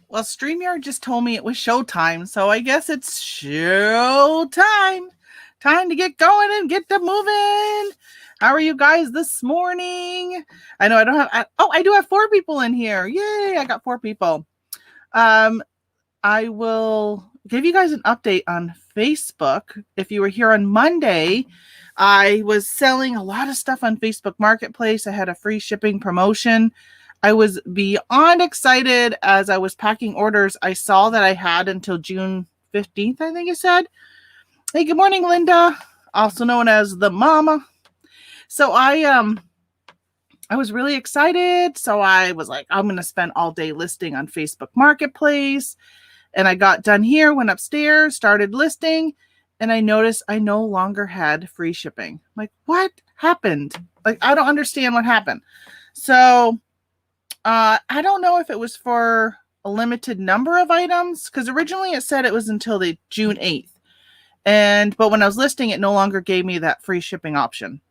Well, StreamYard just told me it was showtime, so I guess it's showtime. Time to get going and get to moving. How are you guys this morning? I know I don't have. I do have 4 people in here. Yay! I got 4 people. Um, I will give you guys an update on Facebook. If you were here on Monday, I was selling a lot of stuff on Facebook Marketplace. I had a free shipping promotion. I was beyond excited as I was packing orders. I saw that I had until June 15th, I think it said. Hey, good morning, Linda, also known as the mama. So I was really excited. So I was like, I'm going to spend all day listing on Facebook Marketplace. And I got done here, went upstairs, started listing, and I noticed I no longer had free shipping. I'm like, what happened? Like, I don't understand what happened. So I don't know if it was for a limited number of items, because originally it said it was until the June 8th. But when I was listing, it no longer gave me that free shipping option.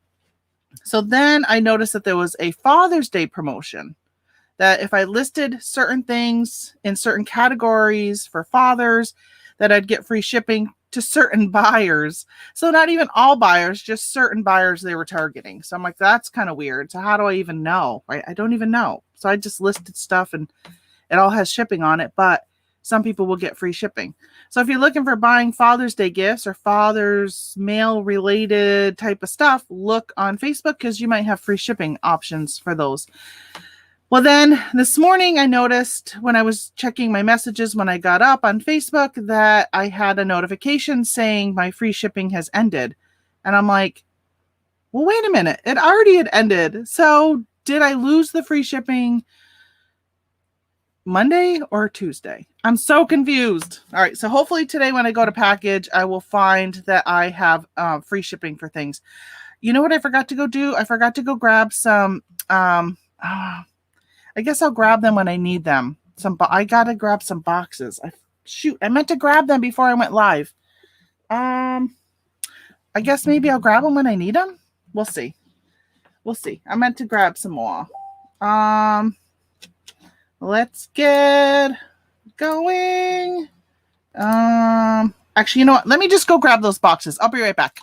So then I noticed that there was a Father's Day promotion that if I listed certain things in certain categories for fathers, that I'd get free shipping to certain buyers. So not even all buyers, just certain buyers they were targeting. So I'm like, that's kind of weird. So how do I even know? Right? I don't even know. So I just listed stuff and it all has shipping on it, but some people will get free shipping. So if you're looking for buying Father's Day gifts or Father's mail related type of stuff, look on Facebook because you might have free shipping options for those. Well, then this morning I noticed when I was checking my messages when I got up on Facebook that I had a notification saying my free shipping has ended. And I'm like, well, wait a minute. It already had ended. So did I lose the free shipping Monday or Tuesday? I'm so confused. All right. So hopefully today when I go to package, I will find that I have free shipping for things. You know what I forgot to go do? I forgot to go grab some I guess I'll grab them when I need them. I gotta grab some boxes. I meant to grab them before I went live. I guess maybe I'll grab them when I need them. We'll see. I meant to grab some more. Let's get going. Actually, you know what? Let me just go grab those boxes. I'll be right back.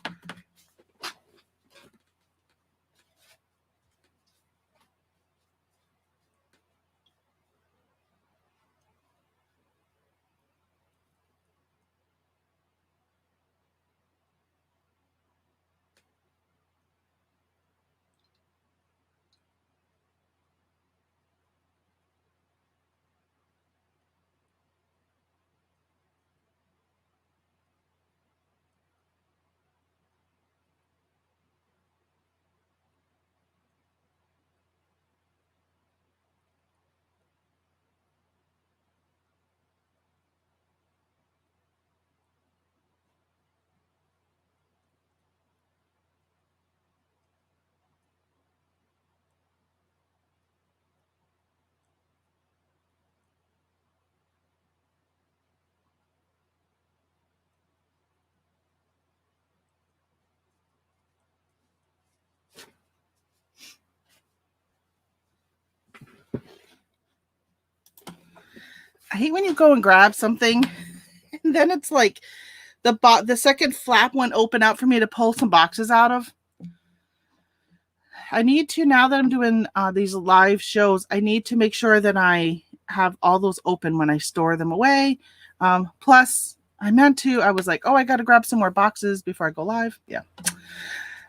I hate when you go and grab something and then it's like the second flap went open out for me to pull some boxes out of. I need to, now that I'm doing these live shows, I need to make sure that I have all those open when I store them away. Plus, I was like, oh, I got to grab some more boxes before I go live. Yeah.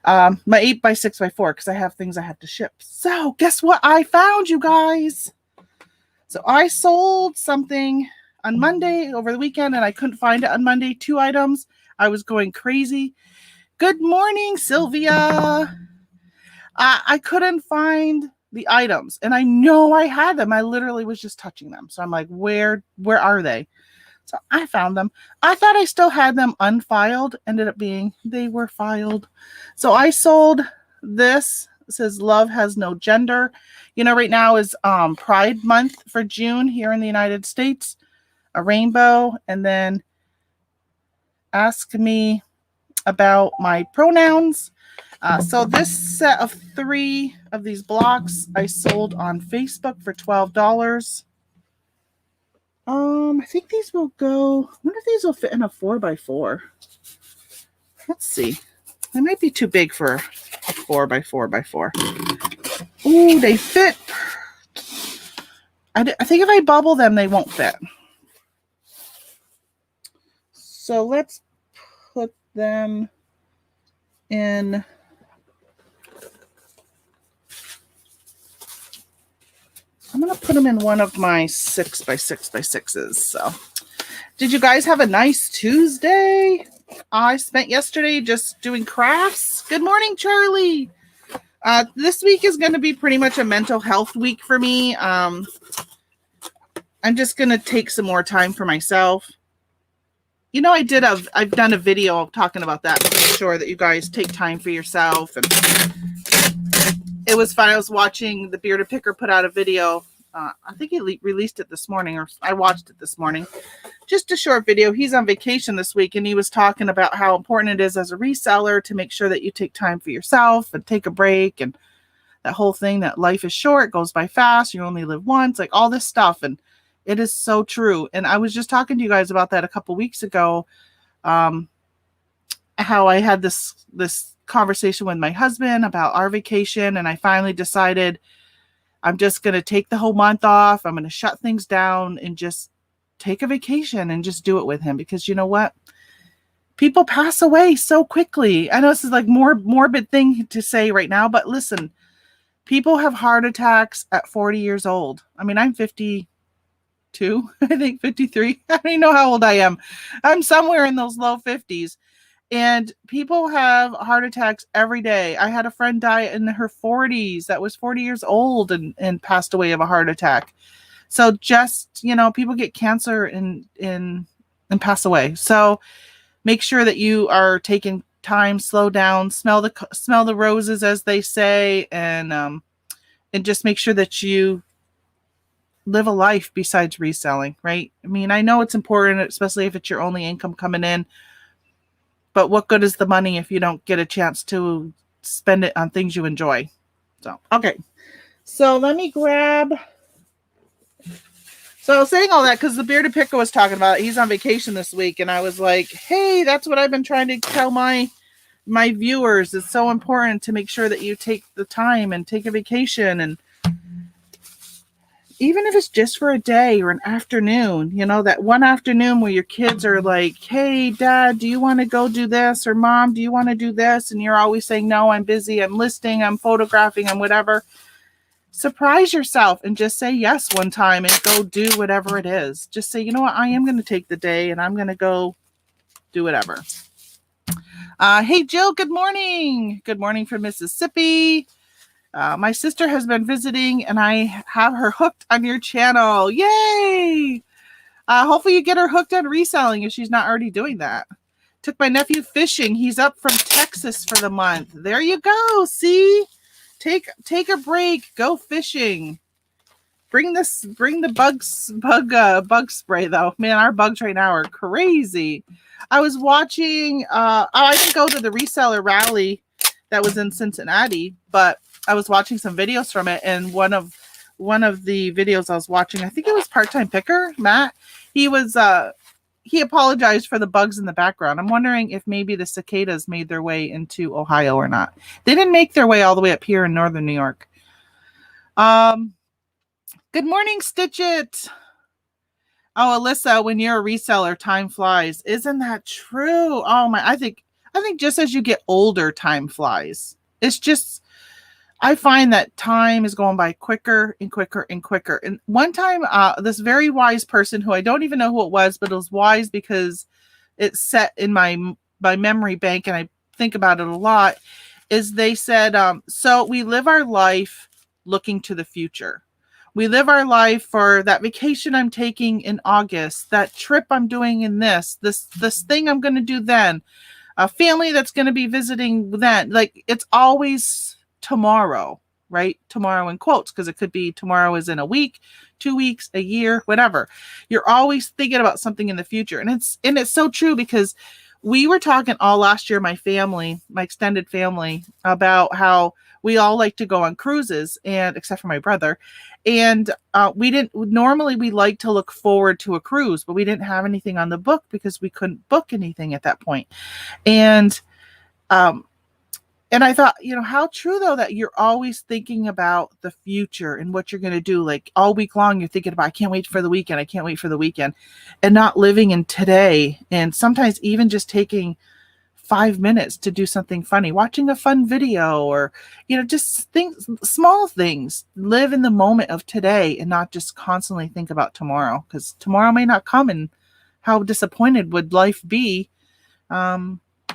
My 8x6x4 because I have things I have to ship. So guess what I found, you guys? So I sold something on Monday over the weekend and I couldn't find it on Monday. 2 items. I was going crazy. Good morning, Sylvia. I couldn't find the items and I know I had them. I literally was just touching them. So I'm like, where are they? So I found them. I thought I still had them unfiled. Ended up being they were filed. So I sold this. It says love has no gender. You know, right now is Pride Month for June here in the United States. A rainbow, and then ask me about my pronouns. So this set of 3 of these blocks I sold on Facebook for $12. I think these will go. I wonder if these will fit in a 4x4. Let's see. They might be too big for a 4x4x4. Ooh, they fit. I think if I bubble them, they won't fit. So let's put them in. I'm going to put them in one of my 6x6x6s. So, did you guys have a nice Tuesday? I spent yesterday just doing crafts. Good morning, Charlie. This week is going to be pretty much a mental health week for me. I'm just going to take some more time for myself. You know, I've done a video talking about that, to make sure that you guys take time for yourself. And it was fun. I was watching the Bearded Picker put out a video. I think he released it this morning, or I watched it this morning. Just a short video. He's on vacation this week, and he was talking about how important it is as a reseller to make sure that you take time for yourself and take a break, and that whole thing that life is short, goes by fast, you only live once, like all this stuff. And it is so true. And I was just talking to you guys about that a couple weeks ago, how I had this conversation with my husband about our vacation, and I finally decided I'm just going to take the whole month off. I'm going to shut things down and just take a vacation and just do it with him, because you know what? People pass away so quickly. I know this is like more morbid thing to say right now, but listen, people have heart attacks at 40 years old. I mean, I'm 52, I think 53. I don't even know how old I am. I'm somewhere in those low 50s. And people have heart attacks every day. I had a friend die in her 40s that was 40 years old and passed away of a heart attack. So just, you know, people get cancer and pass away. So make sure that you are taking time, slow down, smell the roses, as they say, and just make sure that you live a life besides reselling, right? I mean, I know it's important, especially if it's your only income coming in. But what good is the money if you don't get a chance to spend it on things you enjoy? So, okay. So let me grab. So I was saying all that because the Bearded Picker was talking about it. He's on vacation this week. And I was like, hey, that's what I've been trying to tell my viewers. It's so important to make sure that you take the time and take a vacation. And even if it's just for a day or an afternoon, you know, that one afternoon where your kids are like, hey, Dad, do you want to go do this? Or Mom, do you want to do this? And you're always saying, no, I'm busy. I'm listing. I'm photographing. I'm whatever. Surprise yourself and just say yes one time and go do whatever it is. Just say, you know what? I am going to take the day and I'm going to go do whatever. Hey, Jill, good morning. Good morning from Mississippi. My sister has been visiting and I have her hooked on your channel. Yay! Hopefully you get her hooked on reselling if she's not already doing that. Took my nephew fishing. He's up from Texas for the month. There you go. See? Take a break. Go fishing. Bring the bug spray though. Man, our bugs right now are crazy. I was watching I didn't go to the reseller rally that was in Cincinnati, but I was watching some videos from it, and one of the videos I was watching, I think it was Part-Time Picker, Matt. He apologized for the bugs in the background. I'm wondering if maybe the cicadas made their way into Ohio or not. They didn't make their way all the way up here in northern New York. Good morning, Stitch It. Oh, Alyssa, when you're a reseller, time flies. Isn't that true? Oh my, I think just as you get older, time flies. It's just, I find that time is going by quicker and quicker and quicker. And one time, this very wise person, who I don't even know who it was, but it was wise because it's set in my memory bank and I think about it a lot, is they said, so we live our life looking to the future. We live our life for that vacation I'm taking in August, that trip I'm doing in this thing I'm going to do then, a family that's going to be visiting then. Like, it's always tomorrow, right? Tomorrow in quotes, because it could be tomorrow is in a week, 2 weeks, a year, whatever. You're always thinking about something in the future. And it's so true, because we were talking all last year, my family, my extended family, about how we all like to go on cruises, and except for my brother. And we like to look forward to a cruise, but we didn't have anything on the book because we couldn't book anything at that point. And um, and I thought, how true though, that you're always thinking about the future and what you're going to do. Like all week long, you're thinking about, I can't wait for the weekend. I can't wait for the weekend, and not living in today. And sometimes even just taking 5 minutes to do something funny, watching a fun video, or, just things, small things, live in the moment of today and not just constantly think about tomorrow, because tomorrow may not come. And how disappointed would life be?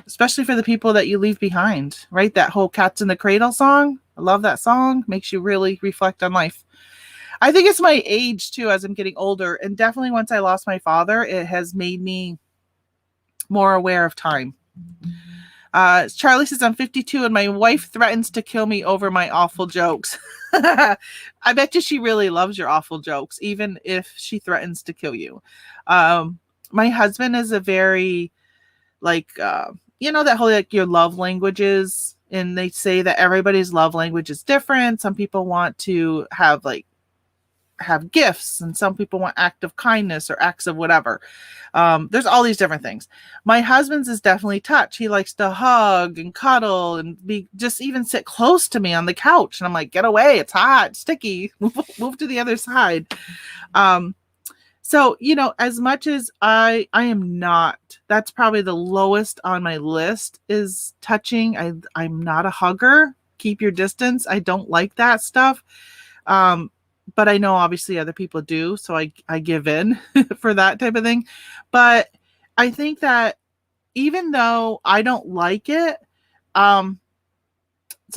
Especially for the people that you leave behind, right? That whole Cats in the Cradle song. I love that song. Makes you really reflect on life. I think it's my age too, as I'm getting older. And definitely once I lost my father, it has made me more aware of time. Charlie says, I'm 52 and my wife threatens to kill me over my awful jokes. I bet you she really loves your awful jokes, even if she threatens to kill you. My husband is a very, that whole, your love languages, and they say that everybody's love language is different. Some people want to have gifts, and some people want act of kindness or acts of whatever. There's all these different things. My husband's is definitely touch. He likes to hug and cuddle and just even sit close to me on the couch. And I'm like, get away. It's hot, sticky, move to the other side. So, as much as I am not, that's probably the lowest on my list, is touching. I'm not a hugger. Keep your distance. I don't like that stuff. But I know obviously other people do. So I give in for that type of thing. But I think that even though I don't like it, so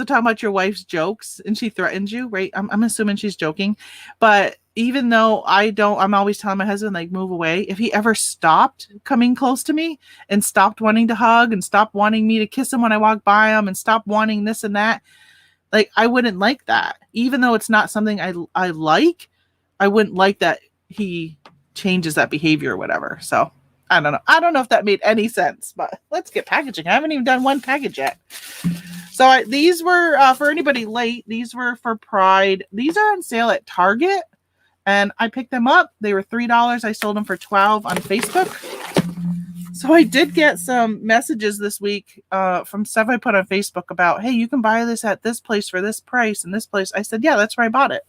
talking about your wife's jokes and she threatens you, right? I'm assuming she's joking, but even though I'm always telling my husband, move away. If he ever stopped coming close to me and stopped wanting to hug and stopped wanting me to kiss him when I walk by him and stopped wanting this and that, I wouldn't like that. Even though it's not something I like, I wouldn't like that he changes that behavior or whatever. So I don't know. I don't know if that made any sense, but let's get packaging. I haven't even done one package yet. So these were, for anybody late, these were for Pride. These are on sale at Target, and I picked them up. They were $3. I sold them for $12 on Facebook. So I did get some messages this week from stuff I put on Facebook about, hey, you can buy this at this place for this price and this place. I said, yeah, that's where I bought it.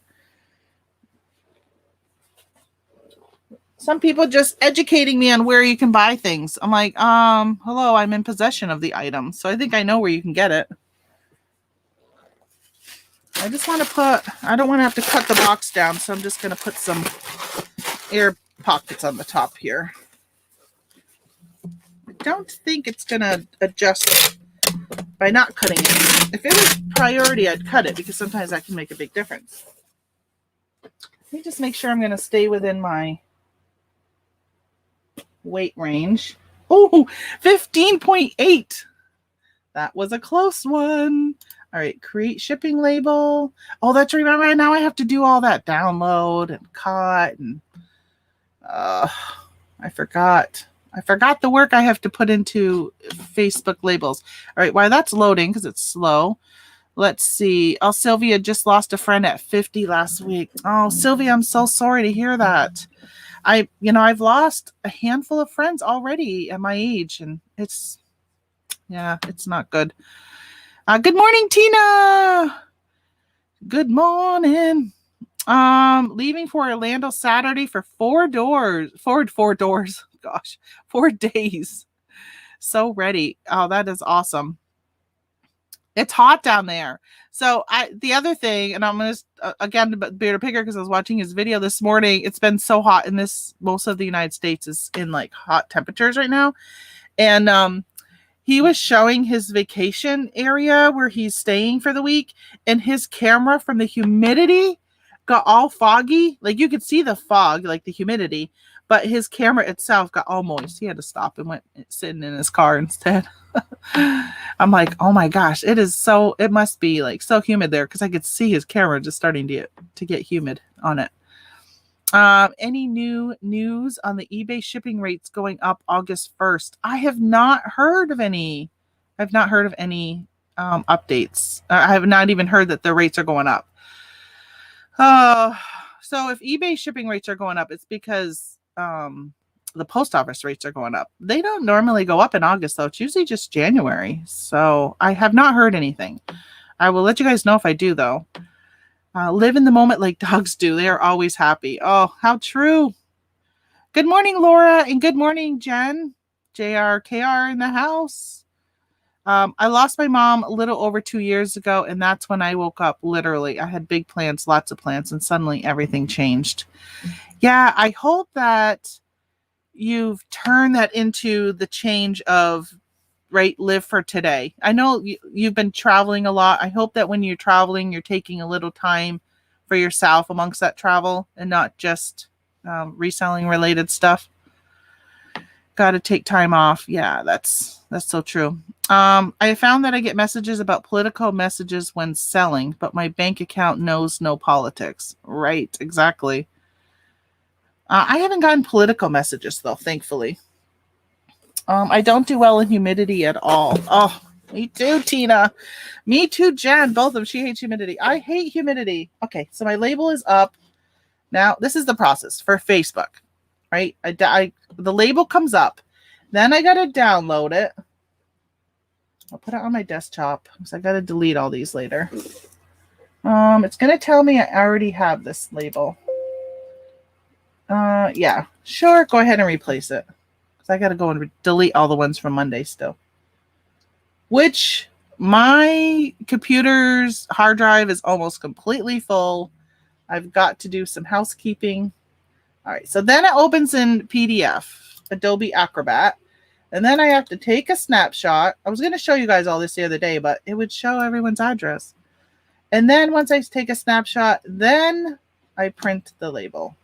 Some people just educating me on where you can buy things. I'm like, hello, I'm in possession of the item. So I think I know where you can get it. I just want to I don't want to have to cut the box down. So I'm just going to put some air pockets on the top here. I don't think it's going to adjust by not cutting it. If it was priority, I'd cut it because sometimes that can make a big difference. Let me just make sure I'm going to stay within my weight range. Oh, 15.8. That was a close one. All right, create shipping label. Oh, that's right now I have to do all that download and cut and I forgot the work I have to put into Facebook labels. All right, while that's loading because it's slow. Let's see. Oh, Sylvia just lost a friend at 50 last week. Oh, Sylvia, I'm so sorry to hear that. I've lost a handful of friends already at my age, and it's not good. Good morning, Tina. Good morning. Leaving for Orlando Saturday for 4 doors. Gosh, 4 days. So ready. Oh, that is awesome. It's hot down there. So the other thing, and I'm going to, again, Bear to Picker, because I was watching his video this morning. It's been so hot in most of the United States is in hot temperatures right now. And he was showing his vacation area where he's staying for the week, and his camera from the humidity got all foggy. You could see the fog, the humidity, but his camera itself got all moist. He had to stop and went sitting in his car instead. I'm like, oh my gosh, it must be so humid there, because I could see his camera just starting to get humid on it. Any new news on the eBay shipping rates going up August 1st? I have not heard of any. I've not heard of any updates. I have not even heard that the rates are going up. So if eBay shipping rates are going up, it's because the post office rates are going up. They don't normally go up in August, though. It's usually just January. So I have not heard anything. I will let you guys know if I do, though. Live in the moment like dogs do. They are always happy. Oh, how true. Good morning, Laura, and good morning, Jen. JRKR in the house. I lost my mom a little over 2 years ago, and that's when I woke up. Literally, I had big plans, lots of plans, and suddenly everything changed. Yeah, I hope that you've turned that into the change of, right, live for today. I know you've been traveling a lot. I hope that when you're traveling, you're taking a little time for yourself amongst that travel and not just reselling related stuff. Got to take time off. Yeah, that's so true. I found that I get messages about political messages when selling, but my bank account knows no politics. Right, exactly. I haven't gotten political messages, though, thankfully. I don't do well in humidity at all. Oh, me too, Tina. Me too, Jen. Both of them. She hates humidity. I hate humidity. Okay, so my label is up. Now, this is the process for Facebook, right? The label comes up. Then I got to download it. I'll put it on my desktop because I got to delete all these later. It's going to tell me I already have this label. Yeah, sure. Go ahead and replace it. Because I got to go and delete all the ones from Monday still. Which my computer's hard drive is almost completely full. I've got to do some housekeeping. All right, so then it opens in PDF, Adobe Acrobat. And then I have to take a snapshot. I was going to show you guys all this the other day, but it would show everyone's address. And then once I take a snapshot, then I print the label.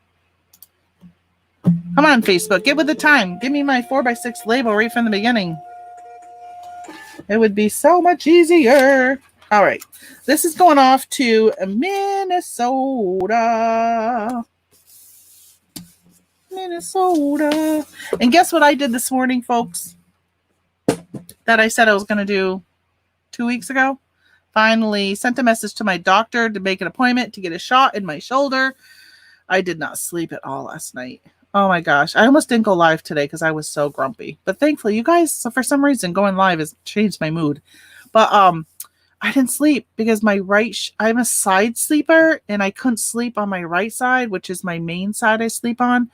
Come on, Facebook, get with the time. Give me my 4x6 label right from the beginning. It would be so much easier. All right, this is going off to Minnesota. Minnesota. And guess what I did this morning, folks? That I said I was going to do 2 weeks ago. Finally sent a message to my doctor to make an appointment to get a shot in my shoulder. I did not sleep at all last night. Oh my gosh. I almost didn't go live today because I was so grumpy. But thankfully, you guys, for some reason, going live has changed my mood. But I didn't sleep because I'm a side sleeper and I couldn't sleep on my right side, which is my main side I sleep on,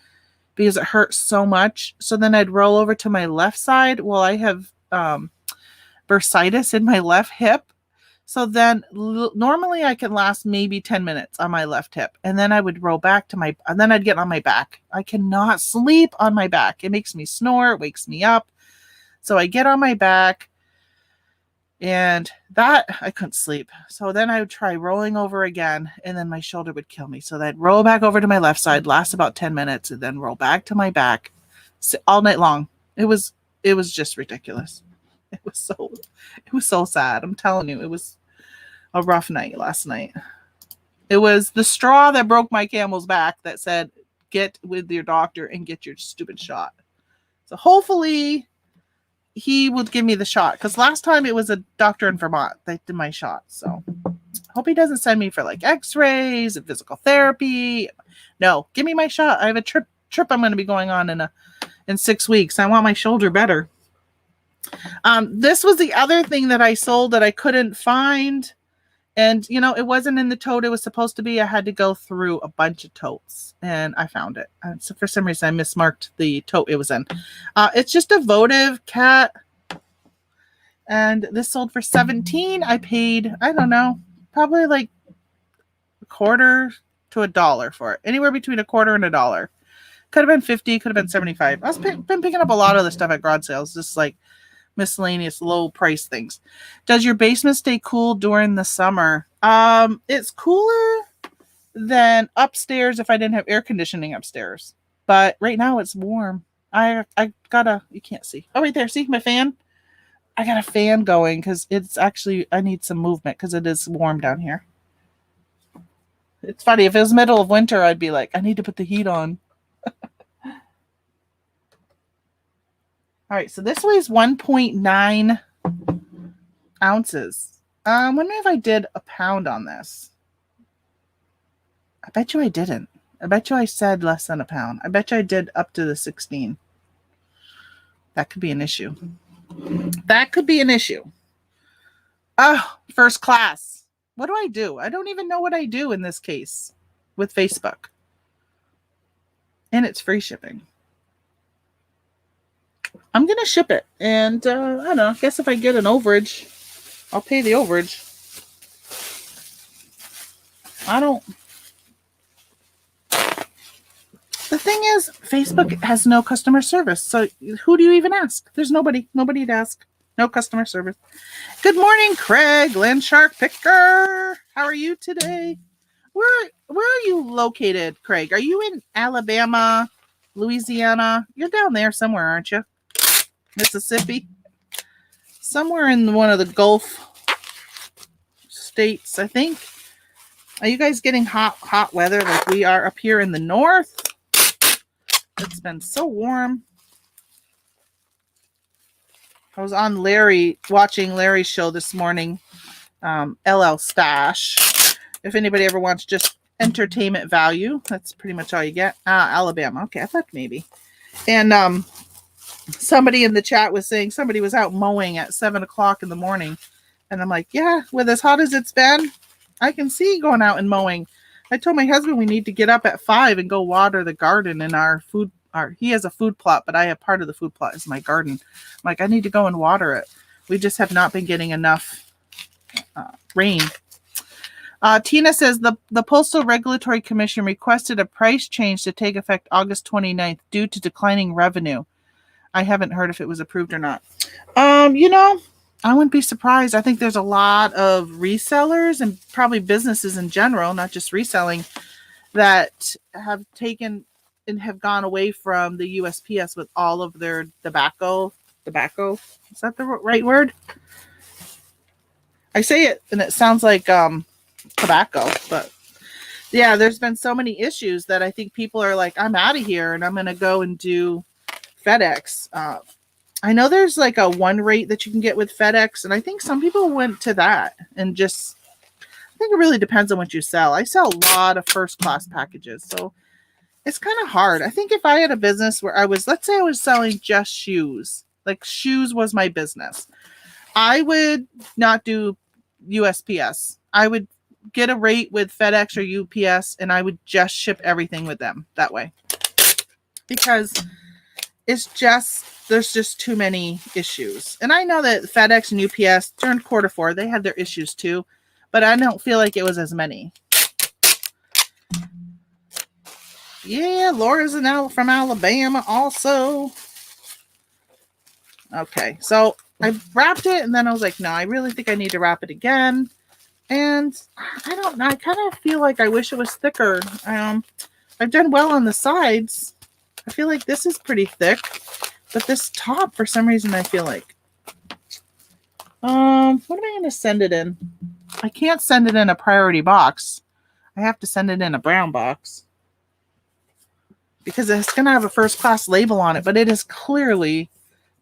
because it hurts so much. So then I'd roll over to my left side. Well, I have bursitis in my left hip. So then normally I can last maybe 10 minutes on my left hip. And then I would roll back and then I'd get on my back. I cannot sleep on my back. It makes me snore. It wakes me up. So I get on my back and that I couldn't sleep. So then I would try rolling over again and then my shoulder would kill me. So I'd roll back over to my left side, last about 10 minutes and then roll back to my back all night long. It was just ridiculous. It was so sad. I'm telling you, it was a rough night last night. It was the straw that broke my camel's back that said, get with your doctor and get your stupid shot. So hopefully he will give me the shot. Because last time it was a doctor in Vermont that did my shot. So hope he doesn't send me for like x-rays and physical therapy. No, give me my shot. I have a trip I'm going to be going on in 6 weeks. I want my shoulder better. This was the other thing that I sold that I couldn't find. And, it wasn't in the tote it was supposed to be. I had to go through a bunch of totes and I found it. So for some reason, I mismarked the tote it was in. It's just a votive cat. And this sold for $17. I paid, I don't know, probably like a quarter to $1 for it. Anywhere between a quarter and $1. Could have been 50, could have been 75. I've been picking up a lot of the stuff at garage sales, just like miscellaneous low price things. Does your basement stay cool during the summer? It's cooler than upstairs if I didn't have air conditioning upstairs. But right now it's warm. You can't see. Oh, right there. See my fan? I got a fan going because it's actually, I need some movement because it is warm down here. It's funny. If it was middle of winter, I'd be like, I need to put the heat on. All right, so this weighs 1.9 ounces. I wonder if I did a pound on this. I bet you I didn't. I bet you I said less than a pound. I bet you I did up to the 16. That could be an issue. That could be an issue. Oh, first class. What do I do? I don't even know what I do in this case with Facebook. And it's free shipping. I'm going to ship it. And I don't know. I guess if I get an overage, I'll pay the overage. The thing is, Facebook has no customer service. So who do you even ask? There's nobody to ask. No customer service. Good morning, Craig, Land Shark Picker. How are you today? Where are you located, Craig? Are you in Alabama, Louisiana? You're down there somewhere, aren't you? Mississippi? Somewhere in one of the Gulf states, I think. Are you guys getting hot weather like we are up here in the north? It's been so warm. I was on watching Larry's show this morning, LL Stash. If anybody ever wants just entertainment value, that's pretty much all you get. Alabama. Okay, I thought maybe. And somebody in the chat was saying somebody was out mowing at 7 o'clock in the morning. And I'm like, yeah, with as hot as it's been, I can see going out and mowing. I told my husband we need to get up at 5 and go water the garden in our food. He has a food plot, but I have part of the food plot is my garden. I'm like, I need to go and water it. We just have not been getting enough rain. Tina says the Postal Regulatory Commission requested a price change to take effect August 29th due to declining revenue. I haven't heard if it was approved or not. I wouldn't be surprised. I think there's a lot of resellers and probably businesses in general, not just reselling, that have taken and have gone away from the USPS with all of their tobacco. Is that the right word? I say it and it sounds like tobacco, but yeah, there's been so many issues that I think people are like, I'm out of here and I'm going to go and do FedEx. I know there's like a one rate that you can get with FedEx, and I think some people went to that and just, I think it really depends on what you sell. I sell a lot of first class packages, so it's kind of hard. I think if I had a business where let's say I was selling just shoes, like shoes was my business, I would not do USPS. I would get a rate with FedEx or UPS, and I would just ship everything with them that way. Because there's just too many issues. And I know that FedEx and UPS during Q4, they had their issues too, but I don't feel like it was as many. Yeah, Laura's from Alabama also. Okay, so I wrapped it and then I was like, no, I really think I need to wrap it again. And I don't know, I kind of feel like I wish it was thicker. I've done well on the sides. I feel like this is pretty thick, but this top, for some reason, I feel like. What am I going to send it in? I can't send it in a priority box. I have to send it in a brown box because it's going to have a first class label on it, but it is clearly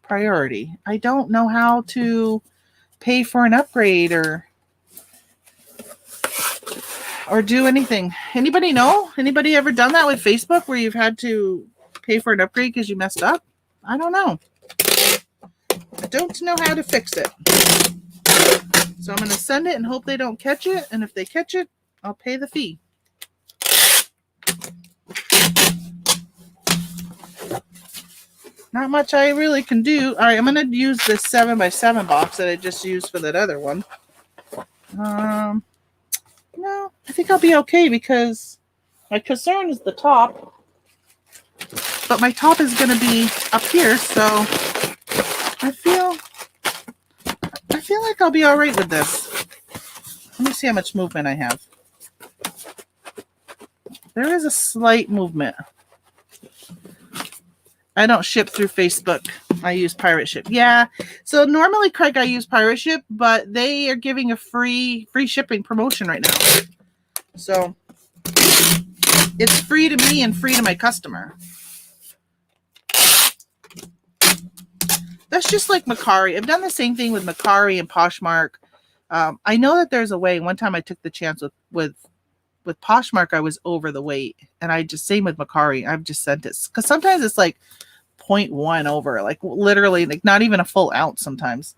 priority. I don't know how to pay for an upgrade or do anything. Anybody know? Anybody ever done that with Facebook where you've had to pay for an upgrade because you messed up? I don't know. I don't know how to fix it. So I'm going to send it and hope they don't catch it. And if they catch it, I'll pay the fee. Not much I really can do. All right, I'm going to use this 7x7 box that I just used for that other one. No, I think I'll be okay because my concern is the top. But my top is going to be up here, so I feel like I'll be all right with this. Let me see how much movement I have. There is a slight movement. I don't ship through Facebook. I use Pirate Ship. Yeah. So normally, Craig, I use Pirate Ship, but they are giving a free shipping promotion right now. So it's free to me and free to my customer. That's just like Macari. I've done the same thing with Macari and Poshmark. I know that there's a way. One time I took the chance with Poshmark, I was over the weight, and I just, same with Macari, I've just sent it because sometimes it's like 0.1 over, like literally, like not even a full ounce sometimes.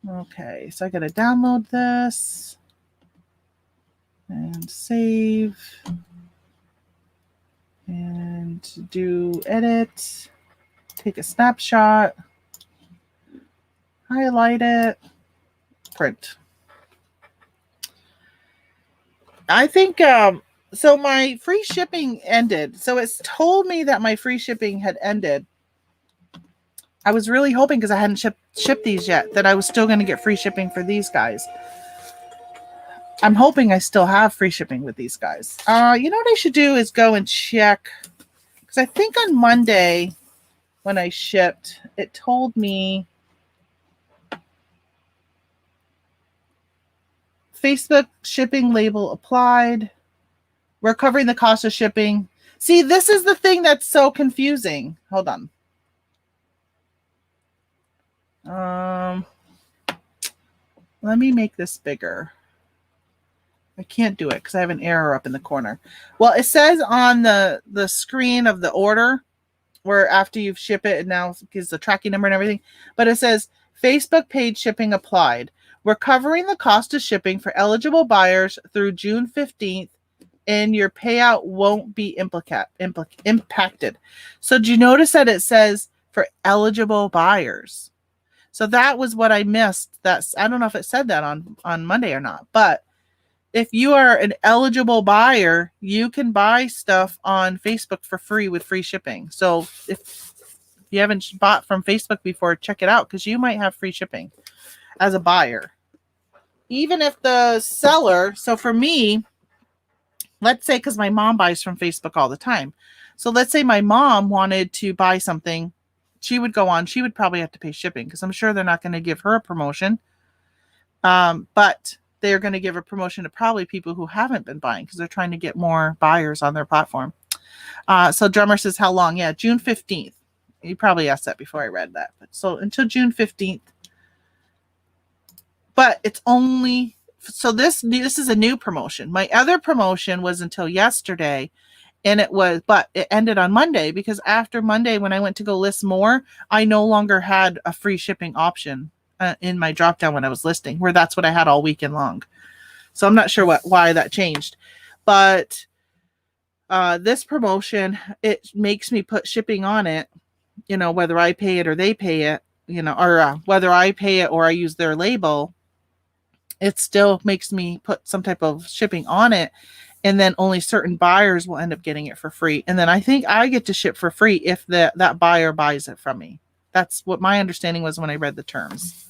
Okay, so I gotta download this and save and do edit. Take a snapshot, highlight it, print. I think, so my free shipping ended. So it's told me that my free shipping had ended. I was really hoping, because I hadn't shipped these yet, that I was still going to get free shipping for these guys. I'm hoping I still have free shipping with these guys. You know what I should do is go and check, because I think on Monday, when I shipped, it told me Facebook shipping label applied. We're covering the cost of shipping. See, this is the thing that's so confusing. Hold on. Let me make this bigger. I can't do it because I have an error up in the corner. Well, it says on the screen of the order, where after you ship it, it now gives the tracking number and everything. But it says Facebook paid shipping applied. We're covering the cost of shipping for eligible buyers through June 15th, and your payout won't be impacted. So do you notice that it says for eligible buyers? So that was what I missed. I don't know if it said that on Monday or not, but if you are an eligible buyer, you can buy stuff on Facebook for free with free shipping. So if you haven't bought from Facebook before, check it out, because you might have free shipping as a buyer. Even if the seller, so for me, let's say, because my mom buys from Facebook all the time. So let's say my mom wanted to buy something. She would go on. She would probably have to pay shipping, because I'm sure they're not going to give her a promotion. But they're going to give a promotion to probably people who haven't been buying, because they're trying to get more buyers on their platform. So Drummer says, how long? Yeah, June 15th. You probably asked that before I read that. But so until June 15th. But it's only, so this is a new promotion. My other promotion was until yesterday, and but it ended on Monday, because after Monday, when I went to go list more, I no longer had a free shipping option in my drop down when I was listing, where that's what I had all weekend long. So I'm not sure why that changed, but this promotion, it makes me put shipping on it, whether I pay it or they pay it, or whether I pay it or I use their label, it still makes me put some type of shipping on it. And then only certain buyers will end up getting it for free. And then I think I get to ship for free if that buyer buys it from me. That's what my understanding was when I read the terms.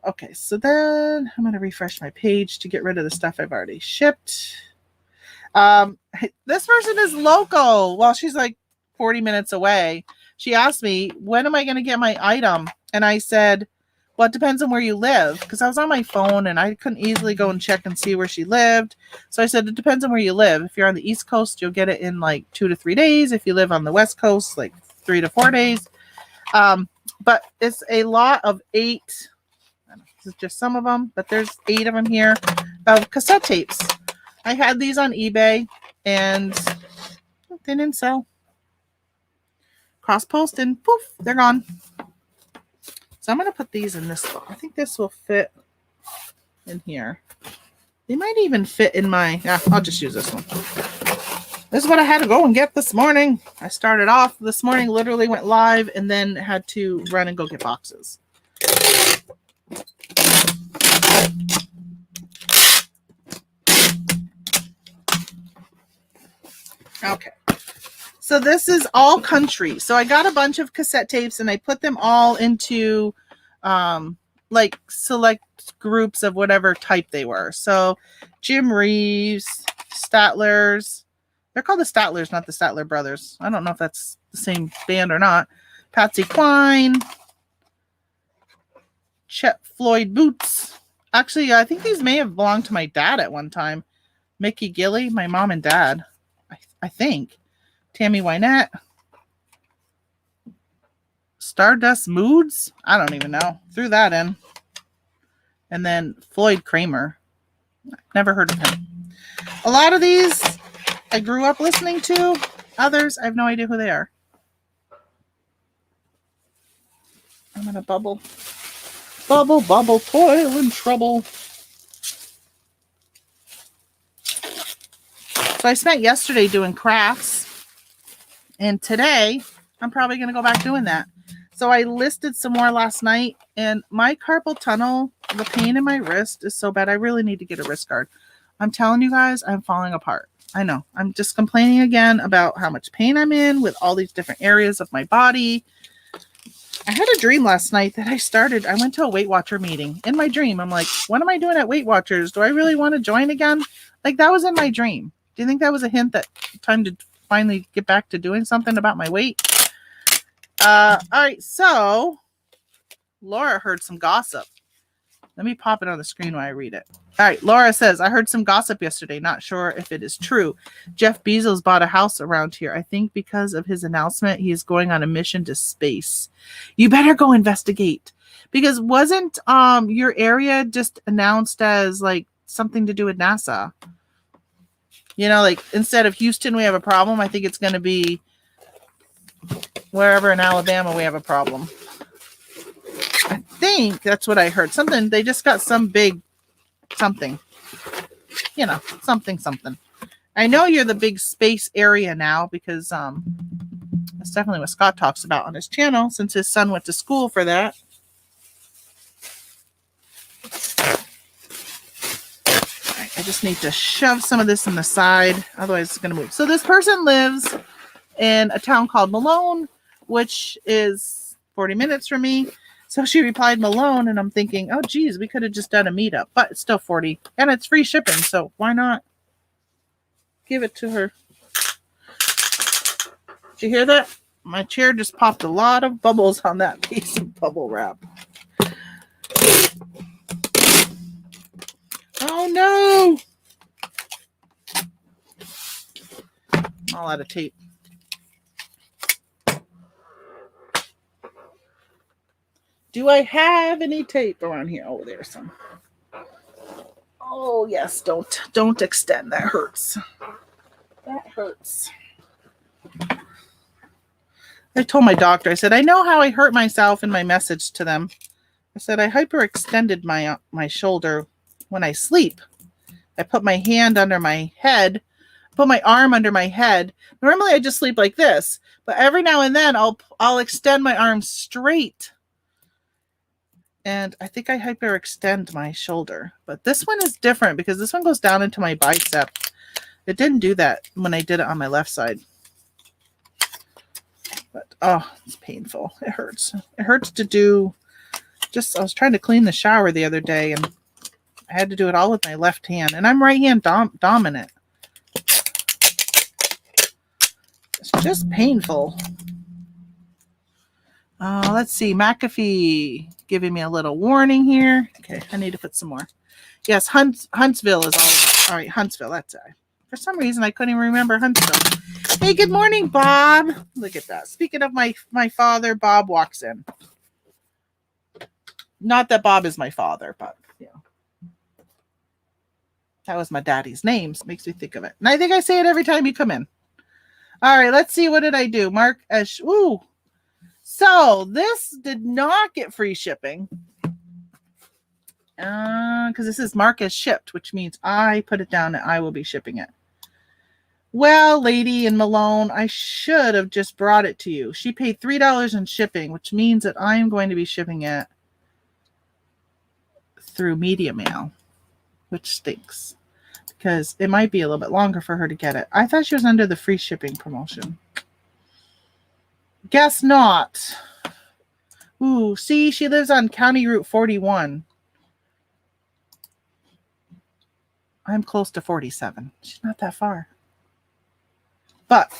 Okay, so then I'm going to refresh my page to get rid of the stuff I've already shipped. This person is local. Well, she's like 40 minutes away. She asked me, when am I going to get my item? And I said, well, it depends on where you live, because I was on my phone and I couldn't easily go and check and see where she lived. So I said, it depends on where you live. If you're on the East Coast, you'll get it in like 2 to 3 days. If you live on the West Coast, like 3 to 4 days. But it's a lot of 8. This is just some of them, but there's 8 of them here of cassette tapes. I had these on eBay and they didn't sell. Cross post and poof, they're gone. So I'm going to put these in this. I think this will fit in here. They might even fit in my, I'll just use this one. This is what I had to go and get this morning. I started off this morning, literally went live, and then had to run and go get boxes. Okay. So this is all country. So I got a bunch of cassette tapes and I put them all into like select groups of whatever type they were. So Jim Reeves, Statlers. They're called the Statlers, not the Statler Brothers. I don't know if that's the same band or not. Patsy Cline. Chet Floyd Boots. Actually, I think these may have belonged to my dad at one time. Mickey Gilly, my mom and dad, I think. Tammy Wynette. Stardust Moods? I don't even know. Threw that in. And then Floyd Kramer. Never heard of him. A lot of these I grew up listening to. Others, I have no idea who they are. I'm in a bubble. Bubble, bubble, toil and trouble. So I spent yesterday doing crafts. And today, I'm probably going to go back doing that. So I listed some more last night. And my carpal tunnel, the pain in my wrist is so bad. I really need to get a wrist guard. I'm telling you guys, I'm falling apart. I know. I'm just complaining again about how much pain I'm in with all these different areas of my body. I had a dream last night that I went to a Weight Watcher meeting. In my dream, I'm like, what am I doing at Weight Watchers? Do I really want to join again? Like, that was in my dream. Do you think that was a hint that time to finally get back to doing something about my weight? All right, so Laura heard some gossip. Let me pop it on the screen while I read it. All right, Laura says, I heard some gossip yesterday. Not sure if it is true. Jeff Bezos bought a house around here. I think because of his announcement, he is going on a mission to space. You better go investigate. Because wasn't your area just announced as like something to do with NASA? You know, like instead of Houston, we have a problem. I think it's going to be wherever in Alabama we have a problem. I think that's what I heard. Something, they just got some big something. You know, something. I know you're the big space area now because that's definitely what Scott talks about on his channel since his son went to school for that. All right, I just need to shove some of this in the side. Otherwise it's going to move. So this person lives in a town called Malone, which is 40 minutes from me. So she replied Malone, and I'm thinking, oh, geez, we could have just done a meetup. But it's still 40, and it's free shipping, so why not give it to her? Did you hear that? My chair just popped a lot of bubbles on that piece of bubble wrap. Oh, no! I'm all out of tape. Do I have any tape around here? Oh, there's some. Oh, yes, don't extend. That hurts. That hurts. I told my doctor, I said, I know how I hurt myself in my message to them. I said, I hyperextended my shoulder when I sleep. I put my hand under my head, put my arm under my head. Normally I just sleep like this, but every now and then I'll extend my arm straight. And I think I hyperextend my shoulder. But this one is different because this one goes down into my bicep. It didn't do that when I did it on my left side. But, oh, it's painful. It hurts. It hurts to do. I was trying to clean the shower the other day, and I had to do it all with my left hand. And I'm right hand dominant. It's just painful. Let's see. McAfee giving me a little warning here. Okay, I need to put some more. Yes, Huntsville is all right. Huntsville, that's it. For some reason, I couldn't even remember Huntsville. Hey, good morning, Bob. Look at that. Speaking of my father, Bob walks in. Not that Bob is my father, but, you know. That was my daddy's name. So it makes me think of it. And I think I say it every time you come in. All right, let's see. What did I do? Mark as... Ooh. So this did not get free shipping because this is marked as shipped, which means I put it down and I will be shipping it. Well, lady in Malone, I should have just brought it to you. She paid $3 in shipping, which means that I am going to be shipping it through media mail, which stinks because it might be a little bit longer for her to get it. I thought she was under the free shipping promotion. Guess not. Ooh, see, she lives on County Route 41. I'm close to 47. She's not that far. But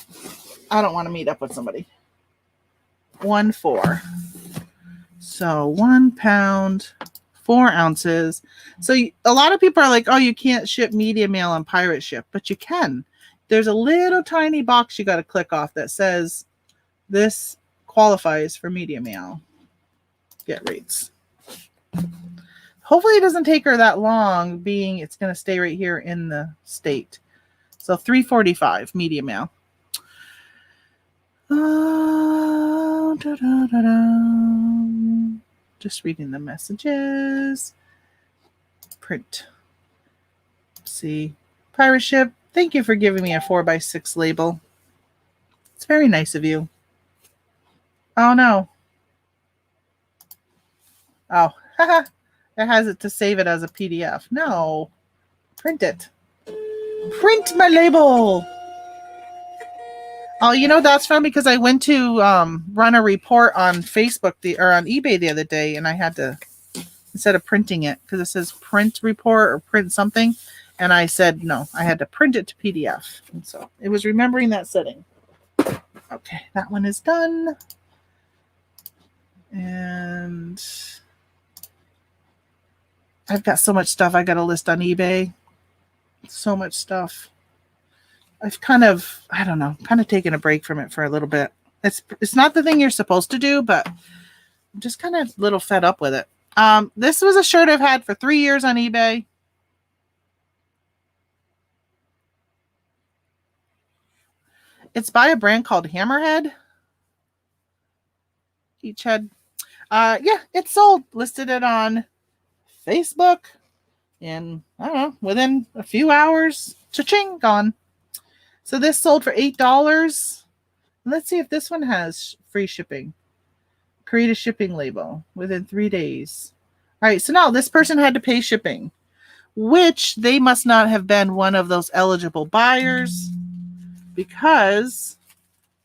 I don't want to meet up with somebody. 1.4. So 1 pound, 4 ounces. So a lot of people are like, oh, you can't ship media mail on pirate ship, but you can. There's a little tiny box you got to click off that says this qualifies for media mail. Get rates. Hopefully it doesn't take her that long, being it's going to stay right here in the state. So $3.45 media mail. Just reading the messages. Print. See. Pirate ship. Thank you for giving me a 4x6 label. It's very nice of you. Oh no. Oh, haha. It has it to save it as a PDF. No. Print it. Print my label. Oh, you know that's from because I went to run a report on Facebook or on eBay the other day, and I had to, instead of printing it, because it says print report or print something, and I said no, I had to print it to PDF. And so it was remembering that setting. Okay, that one is done. And I've got so much stuff I got to list on eBay. So much stuff. I've kind of taken a break from it for a little bit. It's not the thing you're supposed to do, but I'm just kind of a little fed up with it. This was a shirt I've had for 3 years on eBay. It's by a brand called Hammerhead. Each head. Yeah, it's sold. Listed it on Facebook. And I don't know, within a few hours, cha-ching, gone. So this sold for $8. Let's see if this one has free shipping. Create a shipping label within 3 days. All right, so now this person had to pay shipping, which they must not have been one of those eligible buyers because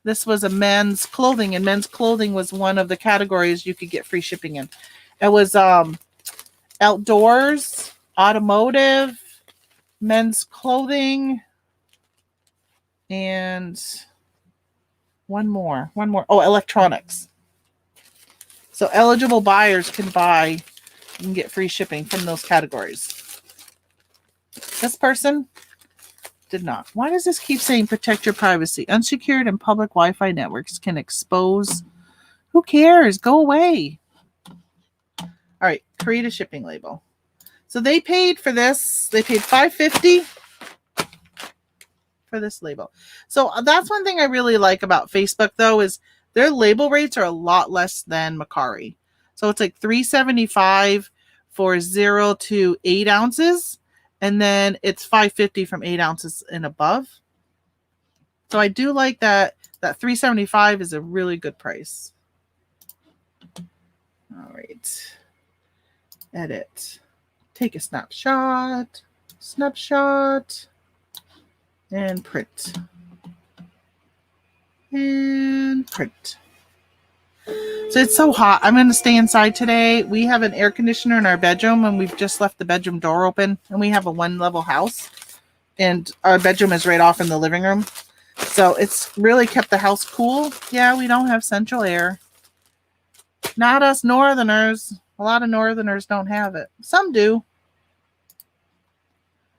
this was a men's clothing, and men's clothing was one of the categories you could get free shipping in. It was outdoors, automotive, men's clothing, and one more. Oh, electronics. So eligible buyers can buy and get free shipping from those categories. This person did not. Why does this keep saying protect your privacy? Unsecured and public Wi-Fi networks can expose. Who cares? Go away. All right, create a shipping label. So they paid for this. They paid $5.50 for this label. So that's one thing I really like about Facebook, though, is their label rates are a lot less than Mercari. So it's like $3.75 for 0 to 8 ounces. And then it's $5.50 from 8 ounces and above. So I do like that. That $3.75 is a really good price. All right. Edit. Take a snapshot. Snapshot. And print. And print. So it's so hot. I'm going to stay inside today. We have an air conditioner in our bedroom, and we've just left the bedroom door open. And we have a 1-level house. And our bedroom is right off in the living room. So it's really kept the house cool. Yeah, we don't have central air. Not us northerners. A lot of northerners don't have it. Some do.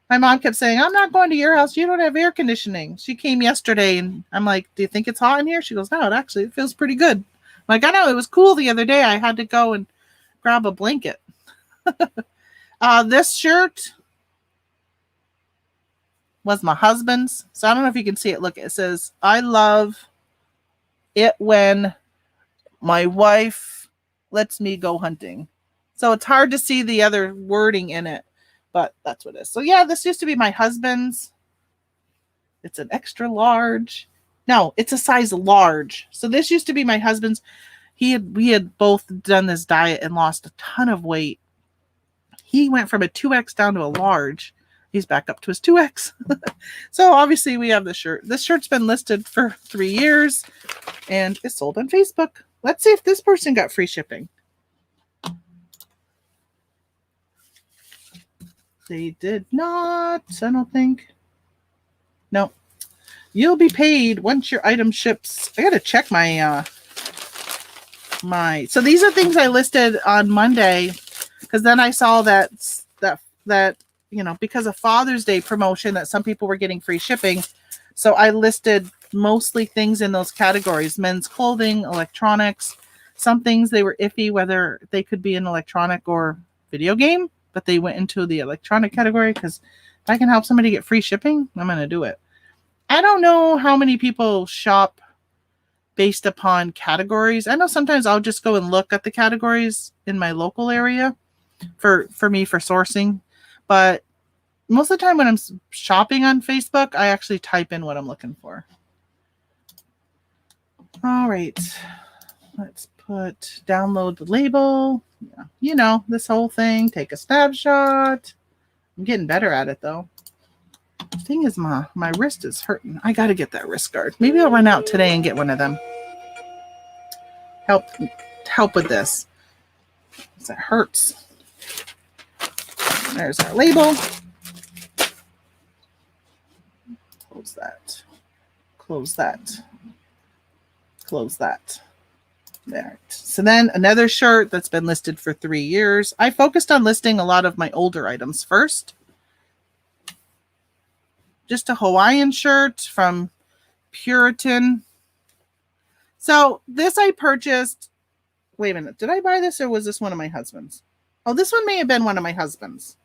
My mom kept saying, I'm not going to your house. You don't have air conditioning. She came yesterday, and I'm like, do you think it's hot in here? She goes, no, it feels pretty good. I'm like, I know, it was cool the other day. I had to go and grab a blanket. This shirt was my husband's. So I don't know if you can see it. Look, it says, I love it when my wife lets me go hunting. So it's hard to see the other wording in it, but that's what it is. So yeah, this used to be my husband's. It's an extra large. No, it's a size large. So this used to be my husband's. We had both done this diet and lost a ton of weight. He went from a 2X down to a large. He's back up to his 2X. So obviously we have this shirt. This shirt's been listed for 3 years and it's sold on Facebook. Let's see if this person got free shipping. They did not, I don't think. No. You'll be paid once your item ships. I got to check my so these are things I listed on Monday Because then I saw that because of Father's Day promotion that some people were getting free shipping. So I listed mostly things in those categories: men's clothing, electronics. Some things they were iffy whether they could be an electronic or video game, but they went into the electronic category because if I can help somebody get free shipping, I'm going to do it. I don't know how many people shop based upon categories. I know sometimes I'll just go and look at the categories in my local area for sourcing, but most of the time when I'm shopping on Facebook, I actually type in what I'm looking for. All right, let's download the label. Yeah, this whole thing, take a snapshot. I'm getting better at it though. The thing is, my wrist is hurting. I got to get that wrist guard. Maybe I'll run out today and get one of them. Help with this. It hurts. There's our label. Close that. Close that. Close that. There. So then another shirt that's been listed for 3 years. I focused on listing a lot of my older items first. Just a Hawaiian shirt from Puritan. So this I purchased. Wait a minute. Did I buy this or was this one of my husband's? Oh, this one may have been one of my husband's.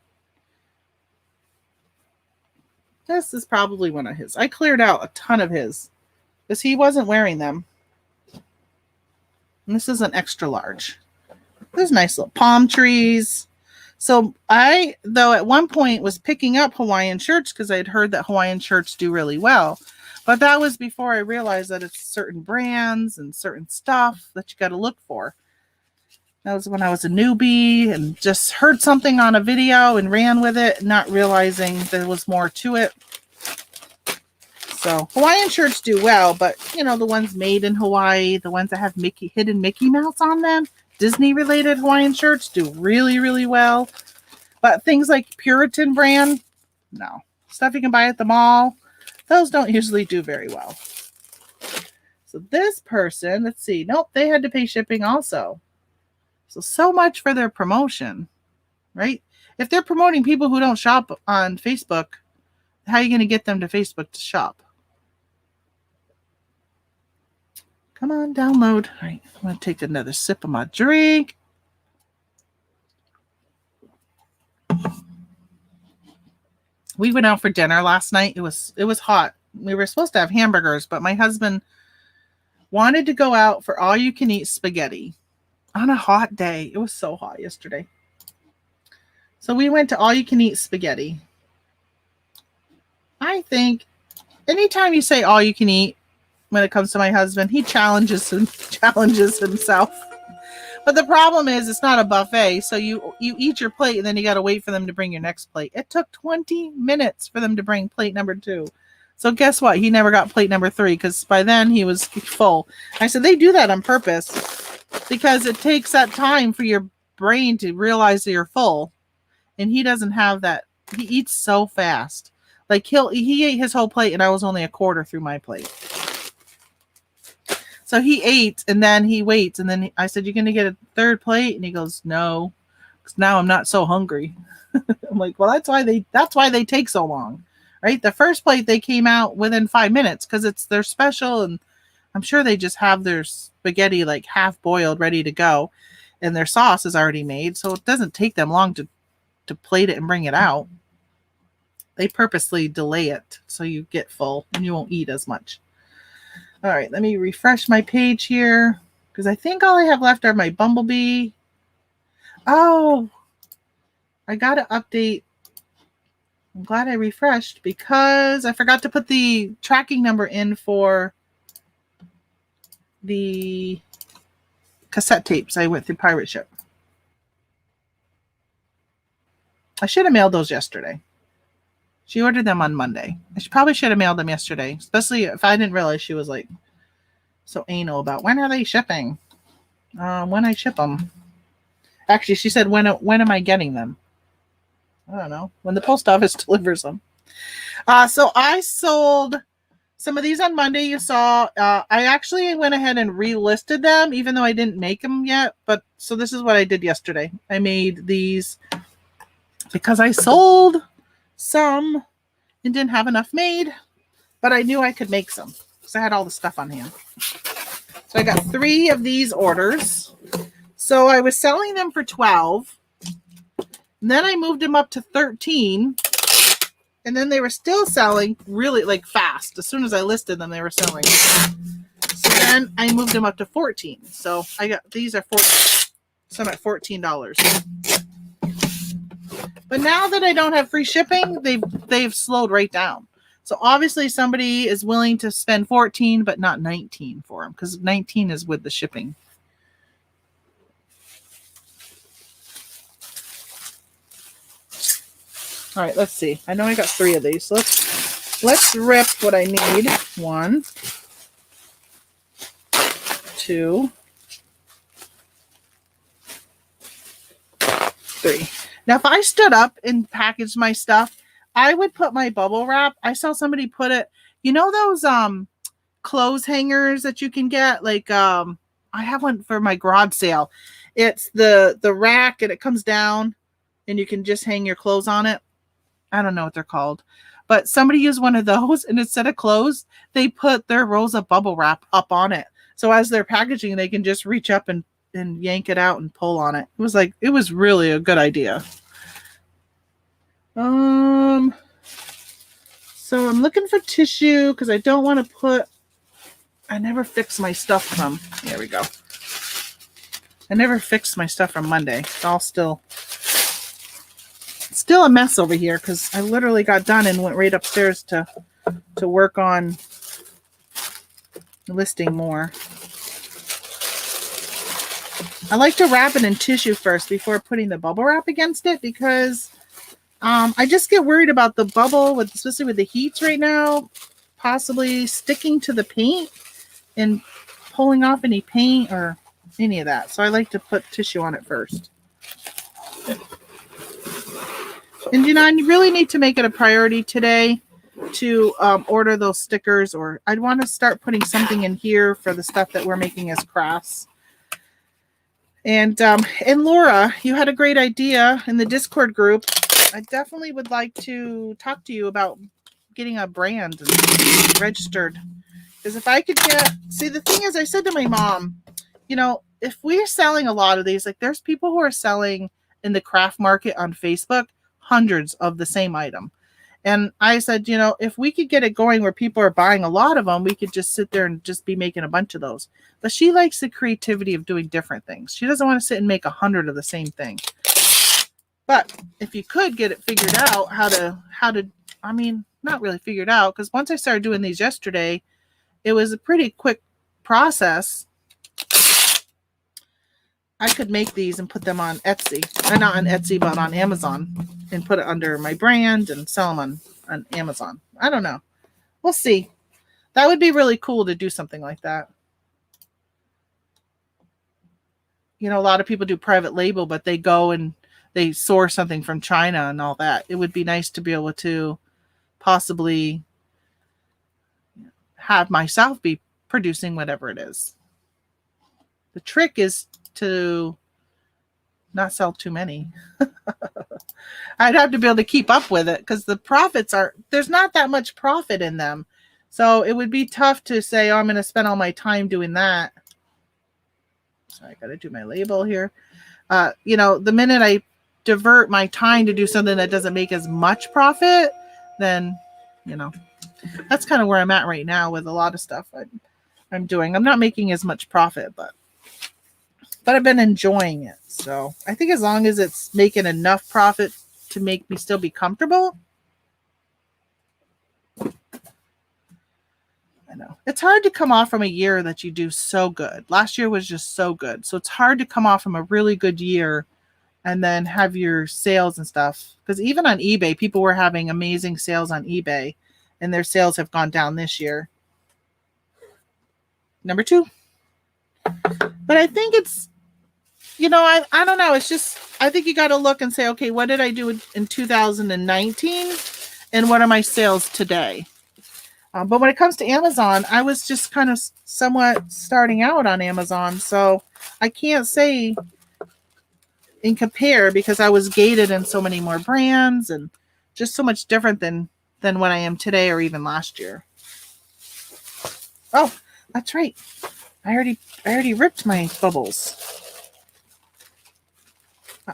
This is probably one of his. I cleared out a ton of his because he wasn't wearing them. And this is an extra large. There's nice little palm trees. So I, though at one point was picking up Hawaiian shirts because I had heard that Hawaiian shirts do really well. But that was before I realized that it's certain brands and certain stuff that you got to look for. That was when I was a newbie and just heard something on a video and ran with it, not realizing there was more to it. So Hawaiian shirts do well, but the ones made in Hawaii, the ones that have hidden Mickey Mouse on them, Disney related Hawaiian shirts do really, really well. But things like Puritan brand, no. Stuff you can buy at the mall, those don't usually do very well. So this person, let's see. Nope, they had to pay shipping also. So much for their promotion, right? If they're promoting people who don't shop on Facebook, how are you going to get them to Facebook to shop? Come on, download. All right, I'm going to take another sip of my drink. We went out for dinner last night. It was hot. We were supposed to have hamburgers, but my husband wanted to go out for all-you-can-eat spaghetti on a hot day. It was so hot yesterday. So we went to all-you-can-eat spaghetti. I think anytime you say all-you-can-eat, when it comes to my husband, he challenges himself. But the problem is it's not a buffet, so you eat your plate and then you got to wait for them to bring your next plate. It took 20 minutes for them to bring plate number 2. So guess what? He never got plate number 3 because by then he was full. I said they do that on purpose because it takes that time for your brain to realize that you're full, and he doesn't have that. He eats so fast. Like he ate his whole plate and I was only a quarter through my plate. So he ate and then he waits. And then I said, "You're going to get a third plate?" And he goes, "No, because now I'm not so hungry." I'm like, well, that's why they take so long, right? The first plate, they came out within 5 minutes because they're special. And I'm sure they just have their spaghetti like half boiled, ready to go. And their sauce is already made. So it doesn't take them long to plate it and bring it out. They purposely delay it so you get full and you won't eat as much. All right, let me refresh my page here because I think all I have left are my Bumblebee. Oh, I got to update. I'm glad I refreshed because I forgot to put the tracking number in for the cassette tapes I went through Pirate Ship. I should have mailed those yesterday. She ordered them on Monday. I probably should have mailed them yesterday, especially if I didn't realize she was like so anal about when are they shipping? When I ship them. Actually, she said, when am I getting them? I don't know. When the post office delivers them. So I sold some of these on Monday you saw. I actually went ahead and relisted them, even though I didn't make them yet. But so this is what I did yesterday. I made these because I sold some and didn't have enough made, but I knew I could make some because I had all the stuff on hand. So I got 3 of these orders. So I was selling them for $12. And then I moved them up to $13. And then they were still selling really like fast. As soon as I listed them, they were selling. So then I moved them up to $14. So I got these are $14. So I'm at $14. But now that I don't have free shipping, they've slowed right down. So obviously somebody is willing to spend $14, but not $19 for them, because $19 is with the shipping. All right, let's see. I know I got 3 of these. So let's rip what I need. 1, 2, 3. Now, if I stood up and packaged my stuff, I would put my bubble wrap. I saw somebody put it, you know those clothes hangers that you can get? Like I have one for my garage sale. It's the rack and it comes down and you can just hang your clothes on it. I don't know what they're called. But somebody used one of those, and instead of clothes, they put their rolls of bubble wrap up on it. So as they're packaging, they can just reach up and yank it out and pull on it. It was really a good idea. So I'm looking for tissue because I don't want to I never fix my stuff from, there we go. I never fixed my stuff from Monday. It's all still a mess over here because I literally got done and went right upstairs to work on listing more. I like to wrap it in tissue first before putting the bubble wrap against it because I just get worried about the bubble, especially with the heats right now, possibly sticking to the paint and pulling off any paint or any of that. So I like to put tissue on it first. And I really need to make it a priority today to order those stickers, or I'd want to start putting something in here for the stuff that we're making as crafts. And Laura, you had a great idea in the Discord group. I definitely would like to talk to you about getting a brand and registered. Because if I could see, the thing is, I said to my mom, if we're selling a lot of these, like there's people who are selling in the craft market on Facebook, hundreds of the same item. And I said, if we could get it going where people are buying a lot of them, we could just sit there and just be making a bunch of those. But she likes the creativity of doing different things. She doesn't want to sit and make 100 of the same thing. But if you could get it figured out how to, not really figured out, because once I started doing these yesterday, it was a pretty quick process. I could make these and put them on Etsy. Not on Etsy, but on Amazon. And put it under my brand and sell them on Amazon. I don't know. We'll see. That would be really cool to do something like that. A lot of people do private label, but they go and they source something from China and all that. It would be nice to be able to possibly have myself be producing whatever it is. The trick is to not sell too many. I'd have to be able to keep up with it because the profits there's not that much profit in them. So it would be tough to say, I'm going to spend all my time doing that. So I got to do my label here. The minute I divert my time to do something that doesn't make as much profit, then, that's kind of where I'm at right now with a lot of stuff I'm doing. I'm not making as much profit, but I've been enjoying it. So I think as long as it's making enough profit to make me still be comfortable. I know. It's hard to come off from a year that you do so good. Last year was just so good. So it's hard to come off from a really good year and then have your sales and stuff. Because even on eBay, people were having amazing sales on eBay. And their sales have gone down this year. Number 2. But I think it's, I don't know. It's just, I think you got to look and say, okay, what did I do in 2019? And what are my sales today? But when it comes to Amazon, I was just kind of somewhat starting out on Amazon. So I can't say and compare because I was gated in so many more brands and just so much different than what I am today or even last year. Oh, that's right. I already ripped my bubbles.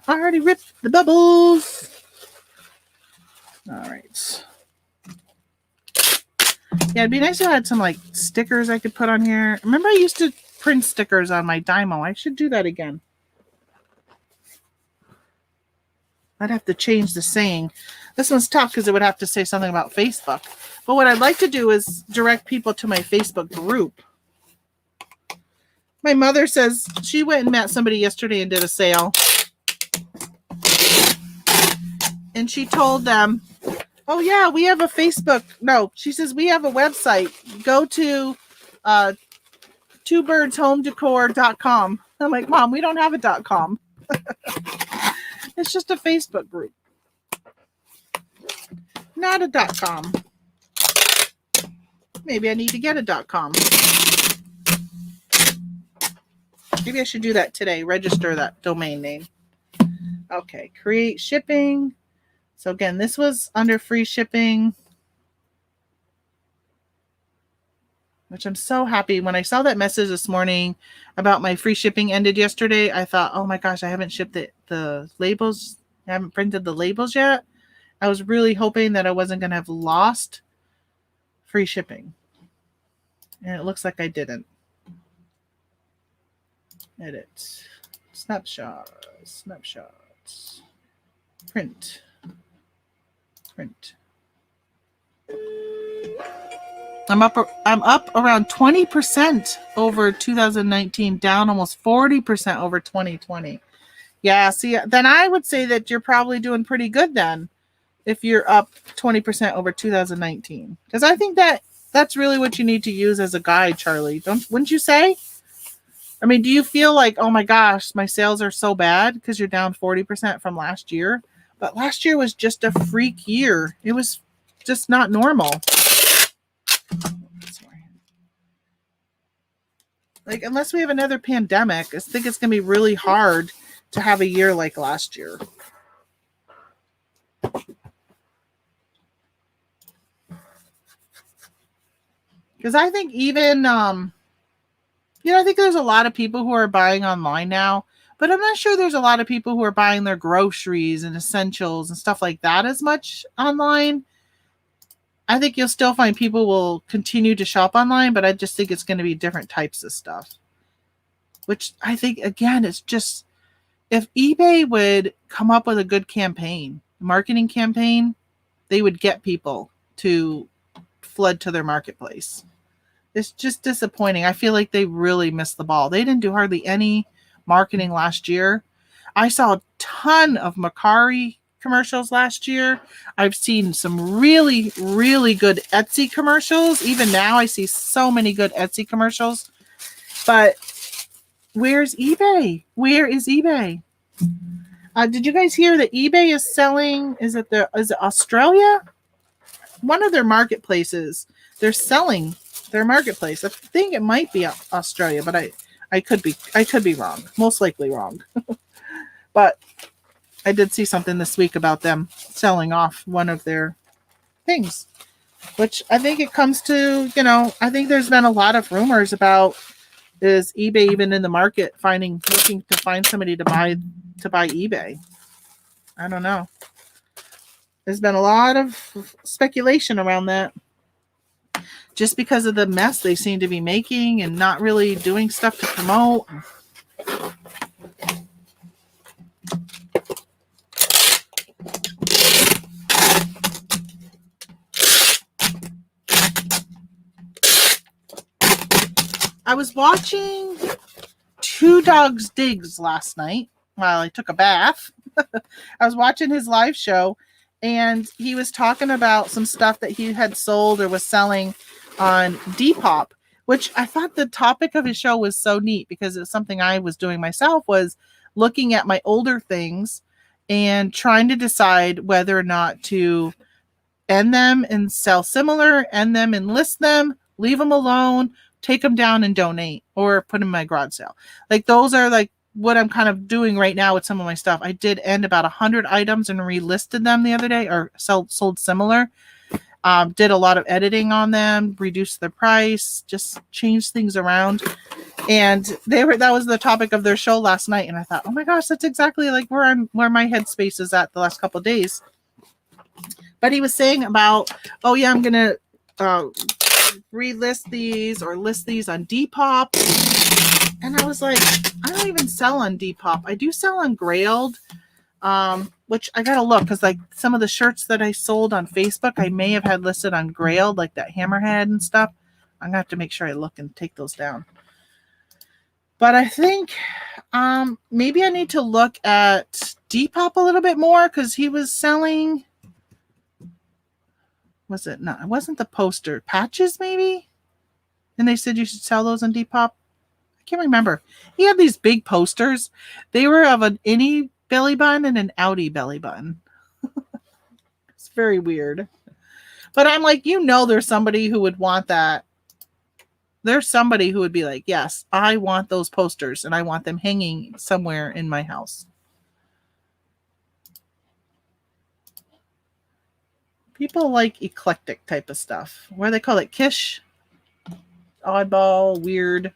I already ripped the bubbles. All right. Yeah, it'd be nice if I had some like stickers I could put on here. Remember I used to print stickers on my Dymo. I should do that again. I'd have to change the saying. This one's tough because it would have to say something about Facebook. But what I'd like to do is direct people to my Facebook group. My mother says she went and met somebody yesterday and did a sale. And she told them, oh yeah, we have a Facebook. No, she says we have a website. Go to twobirdshomedecor.com. I'm like, Mom, we don't have a .com. It's just a Facebook group. Not a .com. Maybe I need to get a .com. Maybe I should do that today. Register that domain name. Okay, create shipping. So again, this was under free shipping, which I'm so happy. When I saw that message this morning about my free shipping ended yesterday, I thought, oh my gosh, I haven't shipped the labels. I haven't printed the labels yet. I was really hoping that I wasn't going to have lost free shipping. And it looks like I didn't. Edit. Snapshots. Print. I'm up around 20% over 2019, down almost 40% over 2020. Yeah, see, then I would say that you're probably doing pretty good then if you're up 20% over 2019. Because I think that's really what you need to use as a guide, Charlie. Wouldn't you say? I mean, do you feel like, oh my gosh, my sales are so bad because you're down 40% from last year? But last year was just a freak year. It was just not normal. Like, unless we have another pandemic, I think it's going to be really hard to have a year like last year. Because I think even, I think there's a lot of people who are buying online now, but I'm not sure there's a lot of people who are buying their groceries and essentials and stuff like that as much online. I think you'll still find people will continue to shop online, but I just think it's going to be different types of stuff. Which I think, again, it's just, if eBay would come up with a good campaign, marketing campaign, they would get people to flood to their marketplace. It's just disappointing. I feel like they really missed the ball. They didn't do hardly any marketing last year. I saw a ton of Macari commercials last year. I've seen some really, really good Etsy commercials. Even now I see so many good Etsy commercials. But where's eBay? Where is eBay? Did you guys hear that eBay is selling, is it Australia? One of their marketplaces. They're selling their marketplace. I think it might be Australia, but I could be wrong. Most likely wrong. But I did see something this week about them selling off one of their things, which I think it comes to, I think there's been a lot of rumors about, is eBay even in the market looking to find somebody to buy eBay? I don't know. There's been a lot of speculation around that. Just because of the mess they seem to be making and not really doing stuff to promote. I was watching Two Dogs Digs last night while I took a bath. I was watching his live show, and he was talking about some stuff that he had sold or was selling on Depop, which I thought the topic of his show was so neat because it's something I was doing myself, was looking at my older things and trying to decide whether or not to end them and sell similar, end them and list them, leave them alone, take them down and donate, or put them in my garage sale. Like those are like what I'm kind of doing right now with some of my stuff. I did end about 100 items and relisted them the other day, or sold similar. Did a lot of editing on them, reduced the price, just changed things around. And that was the topic of their show last night. And I thought, oh my gosh, that's exactly like where my headspace is at the last couple of days. But he was saying about, oh yeah, I'm gonna relist these or list these on Depop. And I was like, I don't even sell on Depop. I do sell on Grailed. Which I gotta look, because like some of the shirts that I sold on Facebook, I may have had listed on Grailed, like that hammerhead and stuff. I'm gonna have to make sure I look and take those down. But I think maybe I need to look at Depop a little bit more, because he was selling, was it not? It wasn't the poster patches, maybe. And they said you should sell those on Depop. I can't remember. He had these big posters. They were of an innie belly button and an outie belly button. It's very weird. But I'm like, there's somebody who would want that. There's somebody who would be like, yes, I want those posters and I want them hanging somewhere in my house. People like eclectic type of stuff. What do they call it? Kish? Oddball, weird.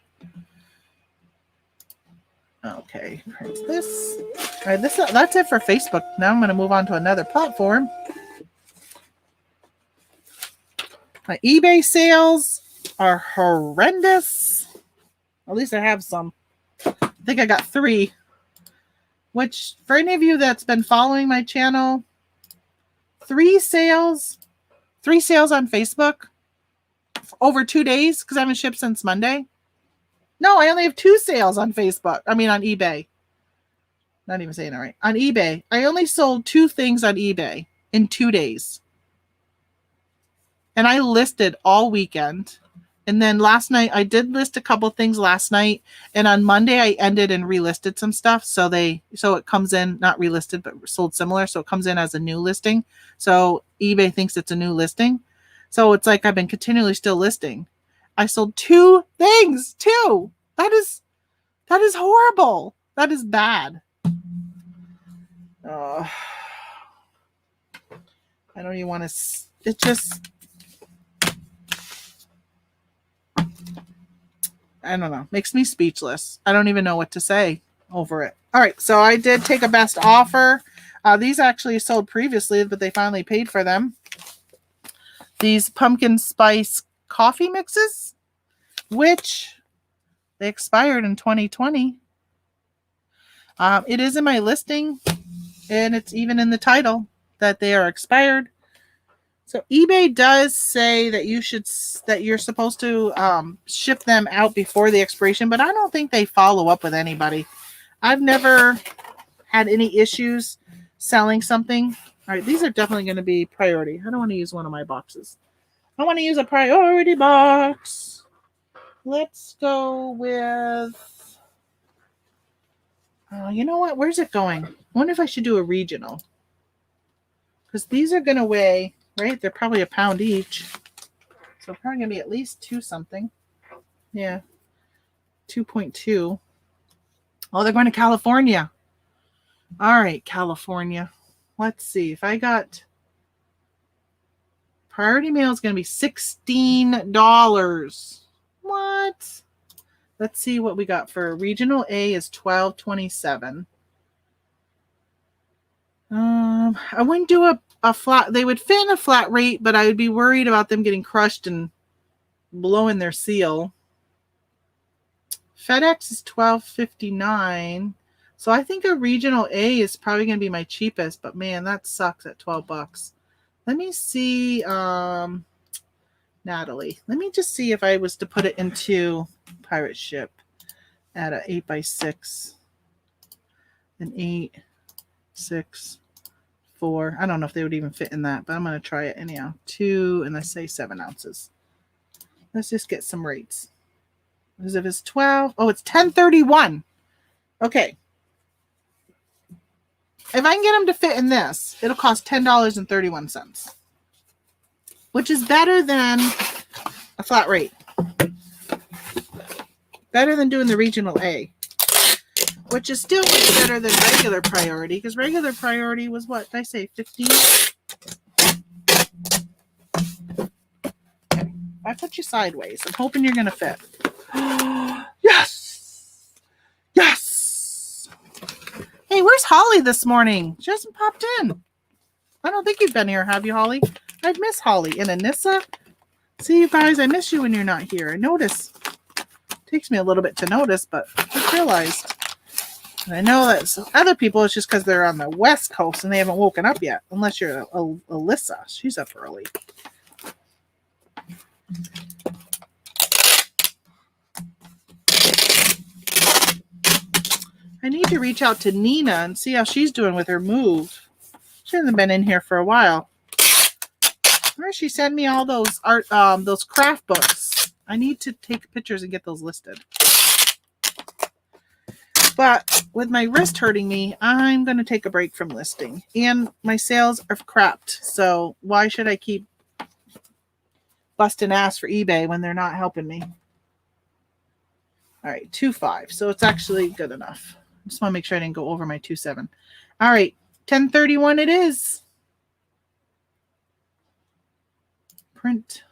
Okay, this. All right, that's it for Facebook. Now I'm going to move on to another platform. My eBay sales are horrendous. At least I have some. I think I got 3. Which, for any of you that's been following my channel, 3 sales on Facebook over 2 days, because I haven't shipped since Monday. No, I only have 2 sales on Facebook. I mean, on eBay. Not even saying it right. On eBay. I only sold 2 things on eBay in 2 days. And I listed all weekend. And then last night, I did list a couple things last night. And on Monday, I ended and relisted some stuff. So it comes in, not relisted, but sold similar. So it comes in as a new listing. So eBay thinks it's a new listing. So it's like I've been continually still listing. I sold 2 things. 2. That is horrible. That is bad. I don't even want to. It just. I don't know. Makes me speechless. I don't even know what to say over it. All right. So I did take a best offer. These actually sold previously, but they finally paid for them. These pumpkin spice coffee mixes, which they expired in 2020. It is in my listing, and it's even in the title that they are expired. So eBay does say that you're supposed to ship them out before the expiration, but I don't think they follow up with anybody. I've never had any issues selling something. All right, these are definitely going to be priority. I don't want to use one of my boxes. I want to use a priority box. Let's go with, you know what? Where's it going? I wonder if I should do a regional. Because these are going to weigh, right? They're probably a pound each. So probably going to be at least 2 something. Yeah. 2.2. Oh, they're going to California. All right, California. Let's see. If I got priority mail is going to be $16. What? Let's see what we got for regional A is $12.27. I wouldn't do a flat. They would fit in a flat rate, but I would be worried about them getting crushed and blowing their seal. FedEx is $12.59. So I think a regional A is probably going to be my cheapest, but man, that sucks at $12. Let me see, Natalie. Let me just see if I was to put it into pirate ship at a 8x6. An 8, 6, 4. I don't know if they would even fit in that, but I'm going to try it anyhow. 2, and let's say 7 ounces. Let's just get some rates. Because if it's 12, oh, it's $10.31. Okay. If I can get them to fit in this, it'll cost $10.31. which is better than a flat rate. Better than doing the regional A, which is still much better than regular priority, because regular priority was what did I say, 15? I put you sideways. I'm hoping you're going to fit. Yes! Yes! Hey, where's Holly this morning? She hasn't popped in. I don't think you've been here, have you, Holly? I'd miss Holly. And Anissa? See, you guys, I miss you when you're not here. I notice. It takes me a little bit to notice, but I just realized. And I know that other people, it's just because they're on the West Coast and they haven't woken up yet. Unless you're Alyssa. She's up early. I need to reach out to Nina and see how she's doing with her move. She hasn't been in here for a while. Where she sent me all those those craft books. I need to take pictures and get those listed. But with my wrist hurting me, I'm going to take a break from listing. And my sales are crapped. So why should I keep busting ass for eBay when they're not helping me? All right, 2.5. So it's actually good enough. I just want to make sure I didn't go over my 2.7. All right, 1031 it is. Print.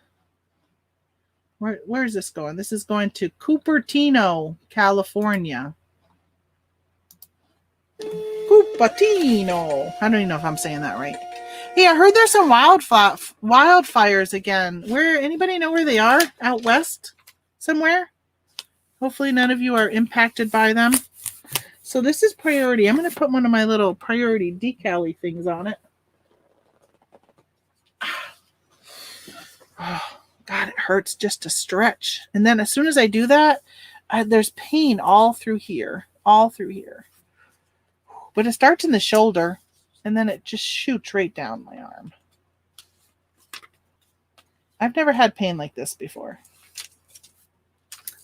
Where is this going? This is going to Cupertino, California. Cupertino. I don't even know if I'm saying that right. Hey, I heard there's some wildfires again. Where? Anybody know where they are? Out west? Somewhere? Hopefully none of you are impacted by them. So this is priority. I'm going to put one of my little priority decal-y things on it. Oh, God, it hurts just to stretch. And then as soon as I do that, there's pain all through here. All through here. But it starts in the shoulder, and then it just shoots right down my arm. I've never had pain like this before.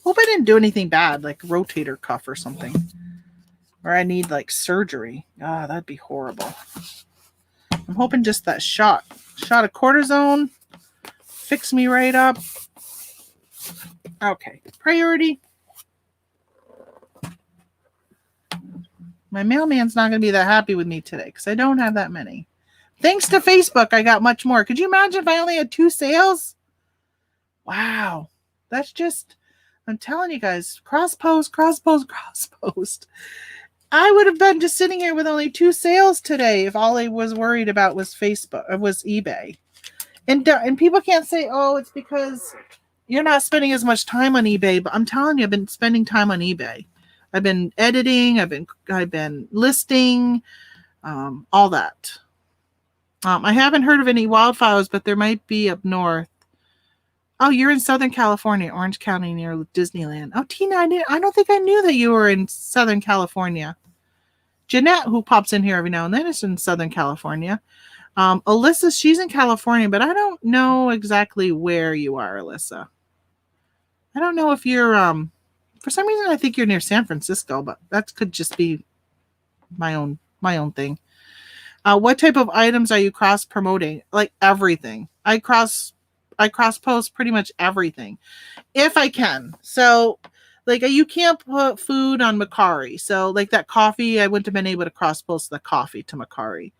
Hope I didn't do anything bad, like rotator cuff or something. Or I need like surgery. Ah, that'd be horrible. I'm hoping just that shot of cortisone fix me right up. Okay, priority. My mailman's not going to be that happy with me today because I don't have that many. Thanks to Facebook, I got much more. Could you imagine if I only had 2 sales? Wow. That's just, I'm telling you guys, cross post. I would have been just sitting here with only 2 sales today if all I was worried about was Facebook, or was eBay. And people can't say, oh, it's because you're not spending as much time on eBay. But I'm telling you, I've been spending time on eBay. I've been editing. I've been listing, all that. I haven't heard of any wildfires, but there might be up north. Oh, you're in Southern California, Orange County, near Disneyland. Oh, Tina, I don't think I knew that you were in Southern California. Jeanette, who pops in here every now and then, is in Southern California. Alyssa, she's in California, but I don't know exactly where you are, Alyssa. I don't know if you're, for some reason I think you're near San Francisco, but that could just be my own thing. What type of items are you cross promoting? Like everything. I cross post pretty much everything if I can. So like you can't put food on Macari. So like that coffee, I wouldn't have been able to cross post the coffee to Macari.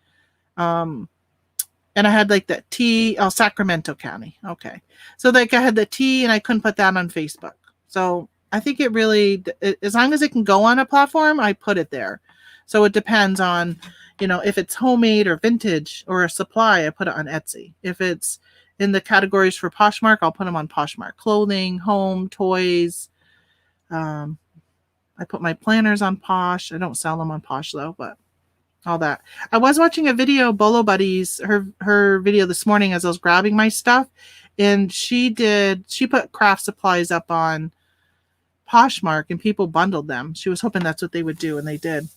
And I had like that tea, Sacramento County. Okay. So like I had the tea and I couldn't put that on Facebook. So I think it really, as long as it can go on a platform, I put it there. So it depends on, if it's homemade or vintage or a supply, I put it on Etsy. If it's in the categories for Poshmark, I'll put them on Poshmark. Clothing, home, toys. I put my planners on Posh. I don't sell them on Posh though, but all that. I was watching a video, Bolo Buddies, her video this morning as I was grabbing my stuff, and she put craft supplies up on Poshmark and people bundled them. She was hoping that's what they would do, and they did.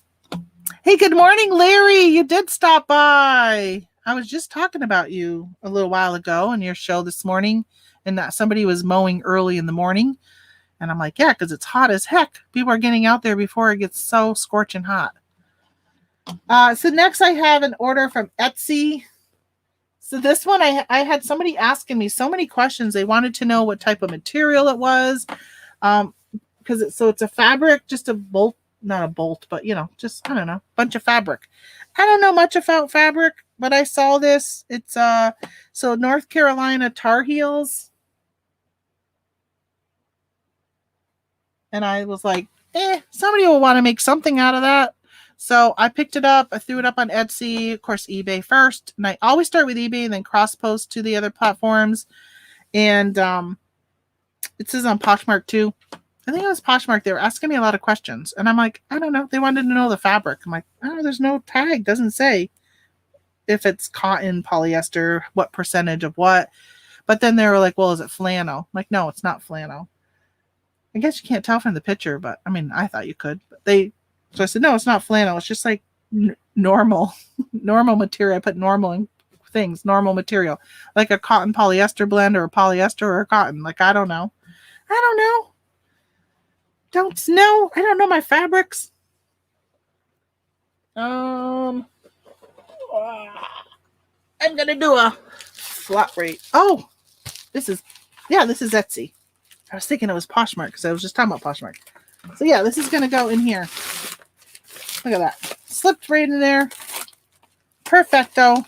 Hey, good morning, Larry. You did stop by. I was just talking about you a little while ago in your show this morning, and that somebody was mowing early in the morning. And I'm like, yeah, because it's hot as heck. People are getting out there before it gets so scorching hot. So next I have an order from Etsy. So this one, I had somebody asking me so many questions. They wanted to know what type of material it was. Because it's a fabric, just a bolt, not a bolt, but just, I don't know, bunch of fabric. I don't know much about fabric, but I saw this. It's so North Carolina Tar Heels. And I was like, somebody will want to make something out of that. So I picked it up. I threw it up on Etsy, of course, eBay first. And I always start with eBay and then cross post to the other platforms. And it says on Poshmark too. I think it was Poshmark. They were asking me a lot of questions. And I'm like, I don't know. They wanted to know the fabric. I'm like, oh, there's no tag. Doesn't say if it's cotton, polyester, what percentage of what. But then they were like, well, is it flannel? I'm like, no, it's not flannel. I guess you can't tell from the picture, but I mean, I thought you could. But so I said, no, it's not flannel. It's just like normal material. I put normal in things, normal material, like a cotton polyester blend or a polyester or a cotton. Like, I don't know. Don't know. I don't know my fabrics. I'm gonna do a flat rate. Oh, this is Etsy. I was thinking it was Poshmark because I was just talking about Poshmark. So yeah, this is gonna go in here. Look at that. Slipped right in there. Perfecto.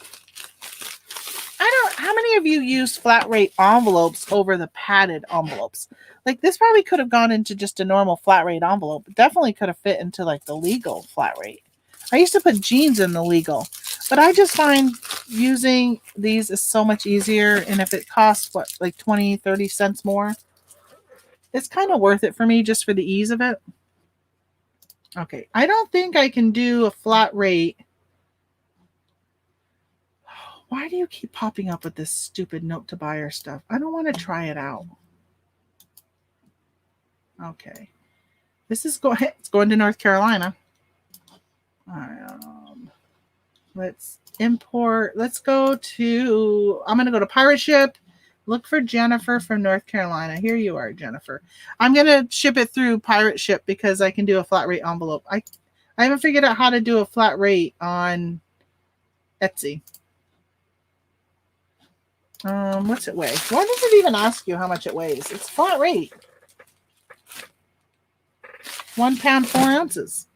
How many of you use flat rate envelopes over the padded envelopes? Like, this probably could have gone into just a normal flat rate envelope. It definitely could have fit into like the legal flat rate. I used to put jeans in the legal, but I just find using these is so much easier. And if it costs like 20, 30 cents more, it's kind of worth it for me just for the ease of it. Okay. I don't think I can do a flat rate. Why do you keep popping up with this stupid note to buyer stuff? I don't want to try it out. Okay. It's going to North Carolina. Let's import. Let's go to, I'm going to go to Pirate Ship. Look for Jennifer from North Carolina. Here you are, Jennifer. I'm going to ship it through Pirate Ship because I can do a flat rate envelope. I haven't figured out how to do a flat rate on Etsy. What's it weigh? Why does it even ask you how much it weighs? It's flat rate. 1 pound, 4 ounces.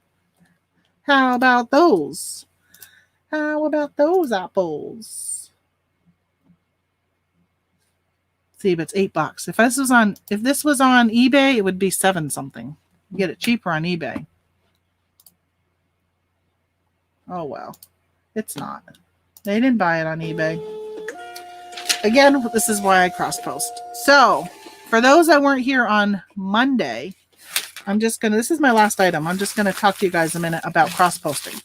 How about those? How about those apples? See, but it's $8. If this was on eBay, it would be 7 something. You get it cheaper on eBay. Oh well. It's not. They didn't buy it on eBay. Again, this is why I cross post. So, for those that weren't here on Monday, this is my last item. I'm just going to talk to you guys a minute about cross posting.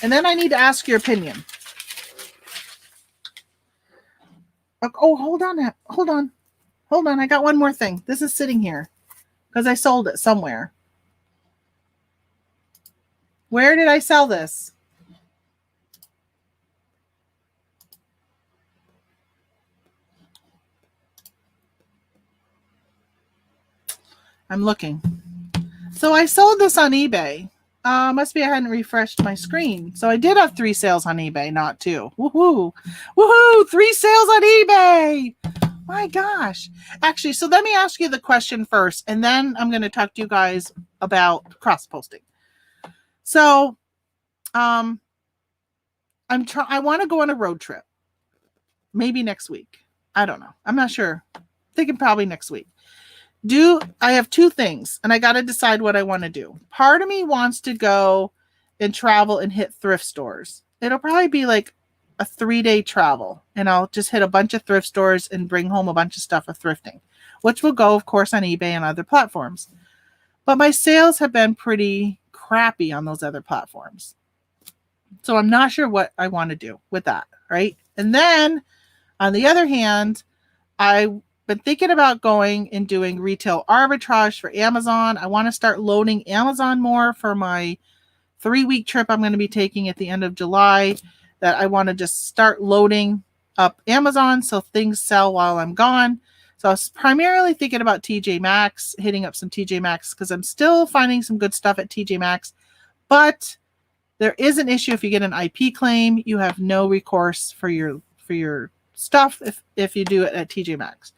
And then I need to ask your opinion. Oh, hold on. I got one more thing. This is sitting here because I sold it somewhere. Where did I sell this? I'm looking. So I sold this on eBay. Must be I hadn't refreshed my screen. So I did have 3 sales on eBay, not 2. Woohoo! Woohoo! 3 sales on eBay! My gosh. Actually, so let me ask you the question first, and then I'm going to talk to you guys about cross-posting. So, I want to go on a road trip. Maybe next week. I don't know. I'm not sure. Thinking probably next week. I have 2 things, and I got to decide what I want to do. Part of me wants to go and travel and hit thrift stores. It'll probably be like a 3-day travel, and I'll just hit a bunch of thrift stores and bring home a bunch of stuff of thrifting, which will go, of course, on eBay and other platforms. But my sales have been pretty crappy on those other platforms. So I'm not sure what I want to do with that, right? And then, on the other hand, I've been thinking about going and doing retail arbitrage for Amazon. I want to start loading Amazon more for my 3-week trip I'm going to be taking at the end of July, that I want to just start loading up Amazon so things sell while I'm gone. So I was primarily thinking about TJ Maxx, hitting up some TJ Maxx because I'm still finding some good stuff at TJ Maxx. But There is an issue if you get an IP claim, you have no recourse for your stuff if you do it at TJ Maxx.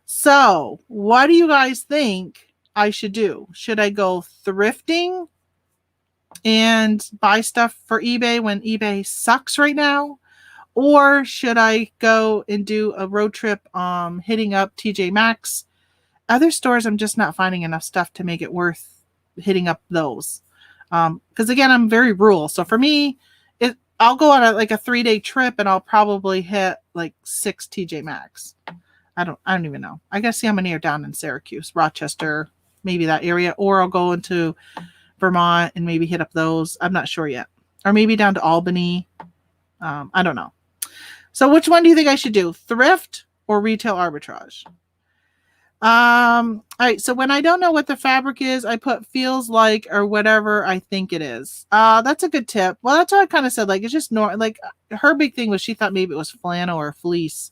So, what do you guys think I should do? Should I go thrifting and buy stuff for eBay when eBay sucks right now? Or should I go and do a road trip hitting up TJ Maxx? Other stores, I'm just not finding enough stuff to make it worth hitting up those. Because again, I'm very rural. So for me, I'll go on a 3-day trip and I'll probably hit like 6 TJ Maxx. I don't even know. I gotta see how many are down in Syracuse, Rochester, maybe that area, or I'll go into Vermont and maybe hit up those. I'm not sure yet. Or maybe down to Albany. I don't know. So which one do you think I should do? Thrift or retail arbitrage? All right. So when I don't know what the fabric is, I put feels like or whatever I think it is. That's a good tip. Well, that's what I kind of said. Like, it's just like her big thing was she thought maybe it was flannel or fleece.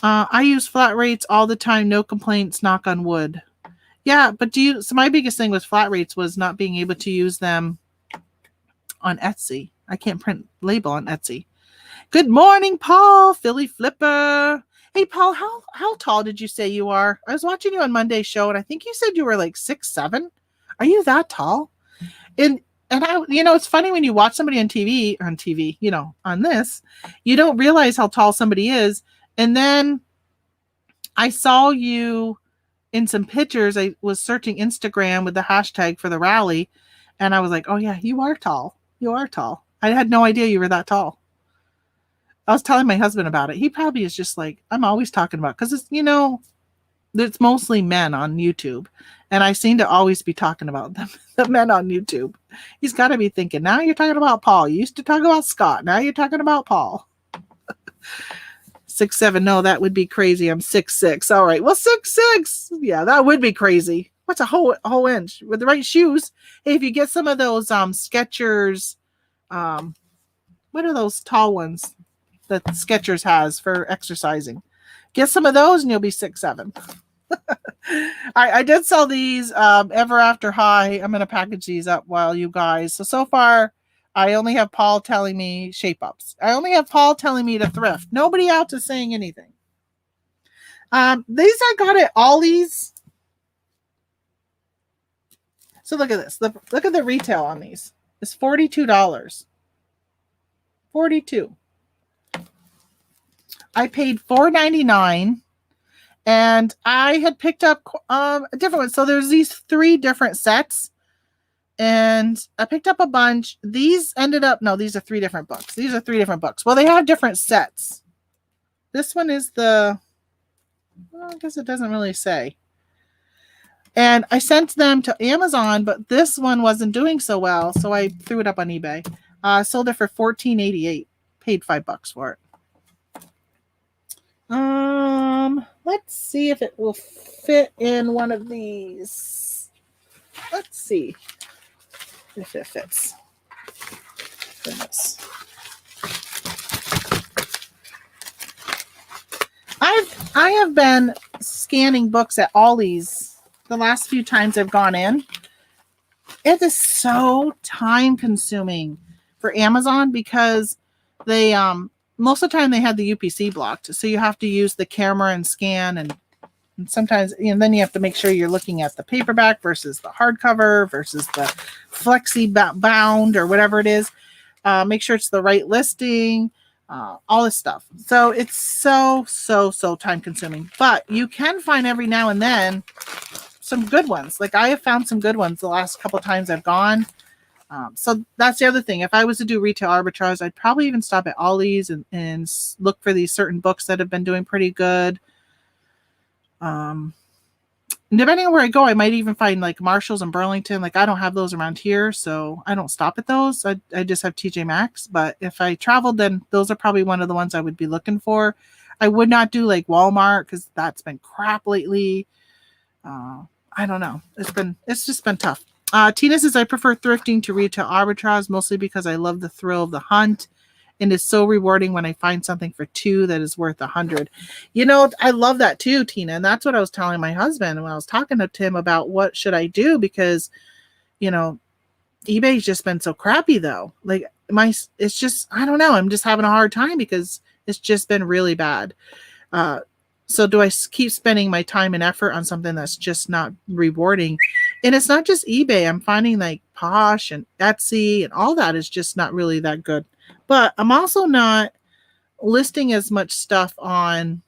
I use flat rates all the time. No complaints. Knock on wood. Yeah. But so my biggest thing with flat rates was not being able to use them on Etsy. I can't print label on Etsy. Good morning, Paul, Philly Flipper. Hey, Paul, how tall did you say you are? I was watching you on Monday's show, and I think you said you were like 6'7". Are you that tall? And I, it's funny when you watch somebody on TV, on this, you don't realize how tall somebody is. And then I saw you in some pictures. I was searching Instagram with the hashtag for the rally, and I was like, oh yeah, you are tall. You are tall. I had no idea you were that tall. I was telling my husband about it. He probably is just like, I'm always talking about, because it's mostly men on YouTube. And I seem to always be talking about them, the men on YouTube. He's got to be thinking, now you're talking about Paul. You used to talk about Scott. Now you're talking about Paul. 6'7". No, that would be crazy. I'm 6'6". All right. Well, 6'6". Yeah, that would be crazy. What's a whole inch? With the right shoes. Hey, if you get some of those Skechers, what are those tall ones that Skechers has for exercising? Get some of those and you'll be 6'7". I did sell these Ever After High. I'm going to package these up while you guys. So far, I only have Paul telling me shape ups. I only have Paul telling me to thrift. Nobody else is saying anything. These I got at Ollie's. So look at this. Look at the retail on these. It's $42. $42. I paid $4.99, and I had picked up a different one. So there's these 3 different sets, and I picked up a bunch. These ended up, no, these are 3 different books. These are 3 different books. Well, they have different sets. This one is I guess it doesn't really say. And I sent them to Amazon, but this one wasn't doing so well, so I threw it up on eBay. Sold it for $14.88. Paid $5 for it. Let's see if it will fit in one of these. Let's see if it fits. Goodness. I have been scanning books at Ollie's the last few times I've gone in. It is so time consuming for Amazon because they most of the time they had the UPC blocked. So you have to use the camera and scan, and sometimes then you have to make sure you're looking at the paperback versus the hardcover versus the flexi bound or whatever it is. Make sure it's the right listing, all this stuff. So it's so time consuming, but you can find every now and then some good ones. Like I have found some good ones the last couple of times I've gone. So that's the other thing. If I was to do retail arbitrage, I'd probably even stop at Ollie's and look for these certain books that have been doing pretty good. Depending on where I go, I might even find like Marshall's in Burlington. Like I don't have those around here, so I don't stop at those. I just have TJ Maxx. But if I traveled, then those are probably one of the ones I would be looking for. I would not do like Walmart because that's been crap lately. I don't know. It's just been tough. Tina says, I prefer thrifting to retail arbitrage, mostly because I love the thrill of the hunt. And it's so rewarding when I find something for $2 that is worth $100. I love that too, Tina. And that's what I was telling my husband when I was talking to him about what should I do, because, eBay's just been so crappy though. Like it's just, I don't know. I'm just having a hard time because it's just been really bad. So do I keep spending my time and effort on something that's just not rewarding? And it's not just eBay. I'm finding like Posh and Etsy and all that is just not really that good. But I'm also not listing as much stuff on,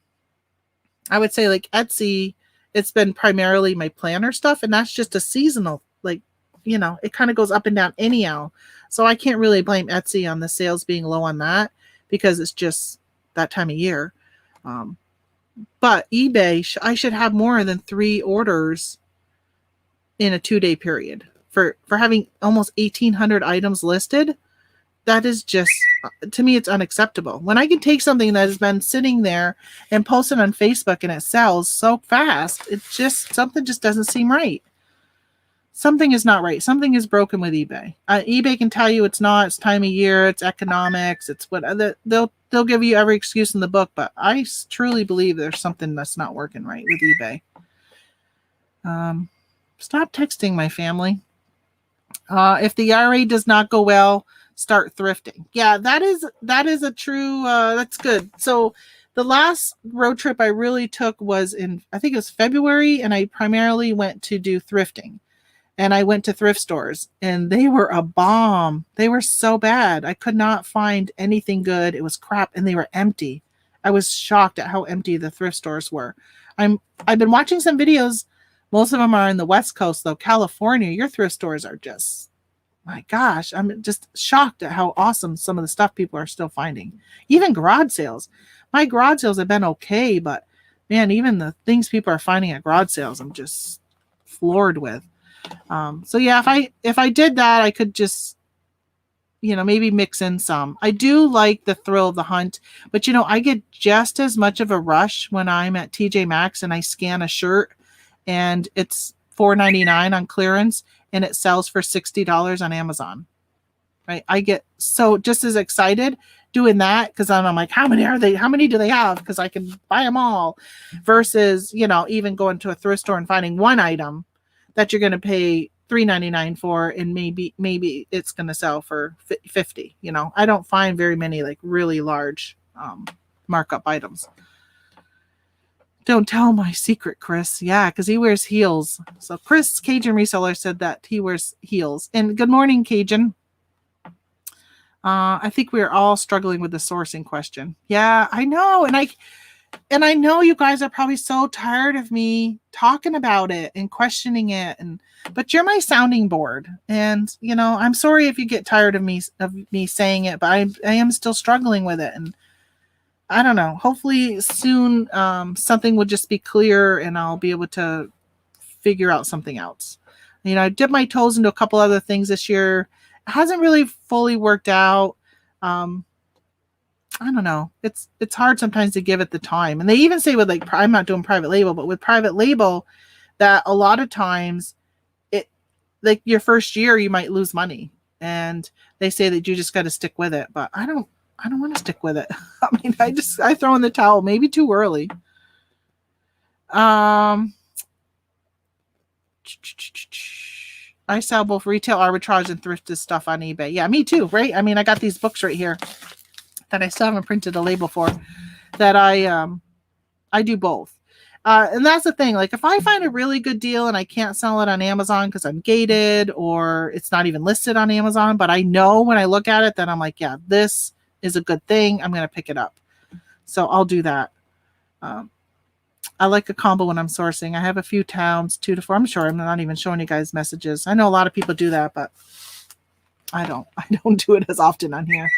I would say like Etsy. It's been primarily my planner stuff, and that's just a seasonal, like, it kind of goes up and down anyhow. So I can't really blame Etsy on the sales being low on that because it's just that time of year. But eBay, I should have more than 3 orders in a 2-day period for having almost 1,800 items listed. That is just, to me, it's unacceptable. When I can take something that has been sitting there and post it on Facebook and it sells so fast, something just doesn't seem right. Something is not right. Something is broken with eBay. eBay can tell you it's not. It's time of year. It's economics. It's what they'll give you every excuse in the book. But I truly believe there's something that's not working right with eBay. Stop texting my family. If the IRA does not go well, start thrifting. Yeah, that is a true. That's good. So the last road trip I really took was I think it was February, and I primarily went to do thrifting. And I went to thrift stores and they were a bomb. They were so bad. I could not find anything good. It was crap and they were empty. I was shocked at how empty the thrift stores were. I've been watching some videos. Most of them are in the West Coast though. California, your thrift stores are just, my gosh, I'm just shocked at how awesome some of the stuff people are still finding. Even garage sales. My garage sales have been okay, but man, even the things people are finding at garage sales, I'm just floored with. So yeah, if I did that, I could just, maybe mix in some. I do like the thrill of the hunt, but I get just as much of a rush when I'm at TJ Maxx and I scan a shirt and it's $4.99 on clearance and it sells for $60 on Amazon. Right? I get so just as excited doing that because I'm like, how many are they? How many do they have? Because I can buy them all. Versus, even going to a thrift store and finding one item that you're going to pay $3.99 for, and maybe it's going to sell for $50. I don't find very many like really large markup items. Don't tell my secret, Chris. Yeah, because he wears heels. So Chris, Cajun reseller, said that he wears heels. And good morning, Cajun. I think we're all struggling with the sourcing question. Yeah, I know. And I know you guys are probably so tired of me talking about it and questioning it, but you're my sounding board. And I'm sorry if you get tired of me saying it, but I am still struggling with it. And I don't know. Hopefully soon something will just be clear and I'll be able to figure out something else. I dipped my toes into a couple other things this year. It hasn't really fully worked out. I don't know. It's hard sometimes to give it the time. And they even say with I'm not doing private label, but with private label that a lot of times like your first year, you might lose money and they say that you just got to stick with it. But I don't want to stick with it. I mean, I throw in the towel maybe too early. I sell both retail arbitrage and thrifted stuff on eBay. Yeah, me too. Right. I mean, I got these books right here that I still haven't printed a label for that I do both. And that's the thing. Like if I find a really good deal and I can't sell it on Amazon because I'm gated or it's not even listed on Amazon, but I know when I look at it, then I'm like, yeah, this is a good thing. I'm going to pick it up. So I'll do that. I like a combo when I'm sourcing. I have a few towns, 2 to 4. I'm sure I'm not even showing you guys messages. I know a lot of people do that, but I don't do it as often on here.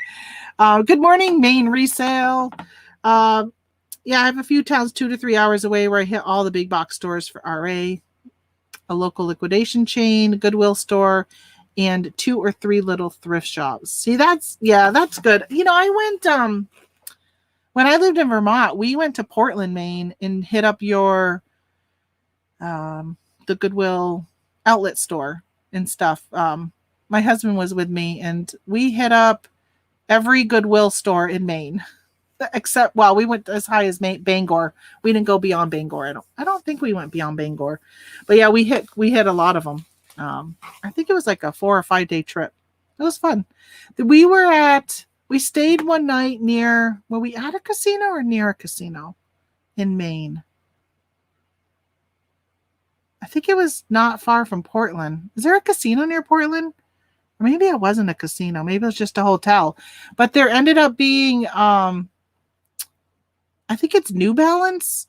Good morning, Maine resale. Yeah, I have a few towns 2 to 3 hours away where I hit all the big box stores for RA, a local liquidation chain, Goodwill store, and 2 or 3 little thrift shops. See, that's good. I went, when I lived in Vermont, we went to Portland, Maine and hit up the Goodwill outlet store and stuff. My husband was with me and we hit up every Goodwill store in Maine. Except, we went as high as Bangor. We didn't go beyond Bangor. I don't think we went beyond Bangor, but yeah, we hit a lot of them. I think it was like a 4 or 5 day trip. It was fun. We stayed one night were we at a casino or near a casino in Maine? I think it was not far from Portland. Is there a casino near Portland? Or maybe it wasn't a casino. Maybe it was just a hotel. But there ended up being, I think it's New Balance.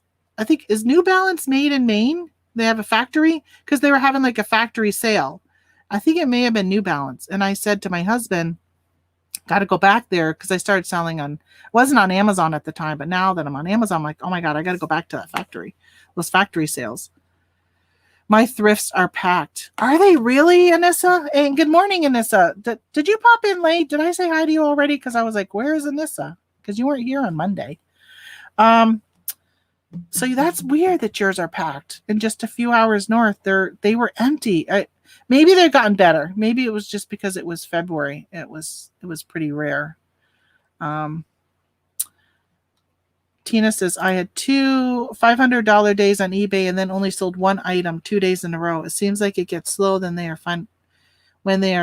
Is New Balance made in Maine? They have a factory because they were having like a factory sale. I think it may have been New Balance. And I said to my husband, got to go back there because I started selling wasn't on Amazon at the time, but now that I'm on Amazon, I'm like, oh my God, I got to go back to that factory, those factory sales. My thrifts are packed. Are they really, Anissa? And good morning, Anissa. Did you pop in late? Did I say hi to you already? Because I was like, where is Anissa? Because you weren't here on Monday. So that's weird that yours are packed. And just a few hours north, they were empty. Maybe they've gotten better. Maybe it was just because it was February. It was pretty rare. Tina says, I had 2 $500 days on eBay and then only sold one item 2 days in a row. It seems like it gets slow when they are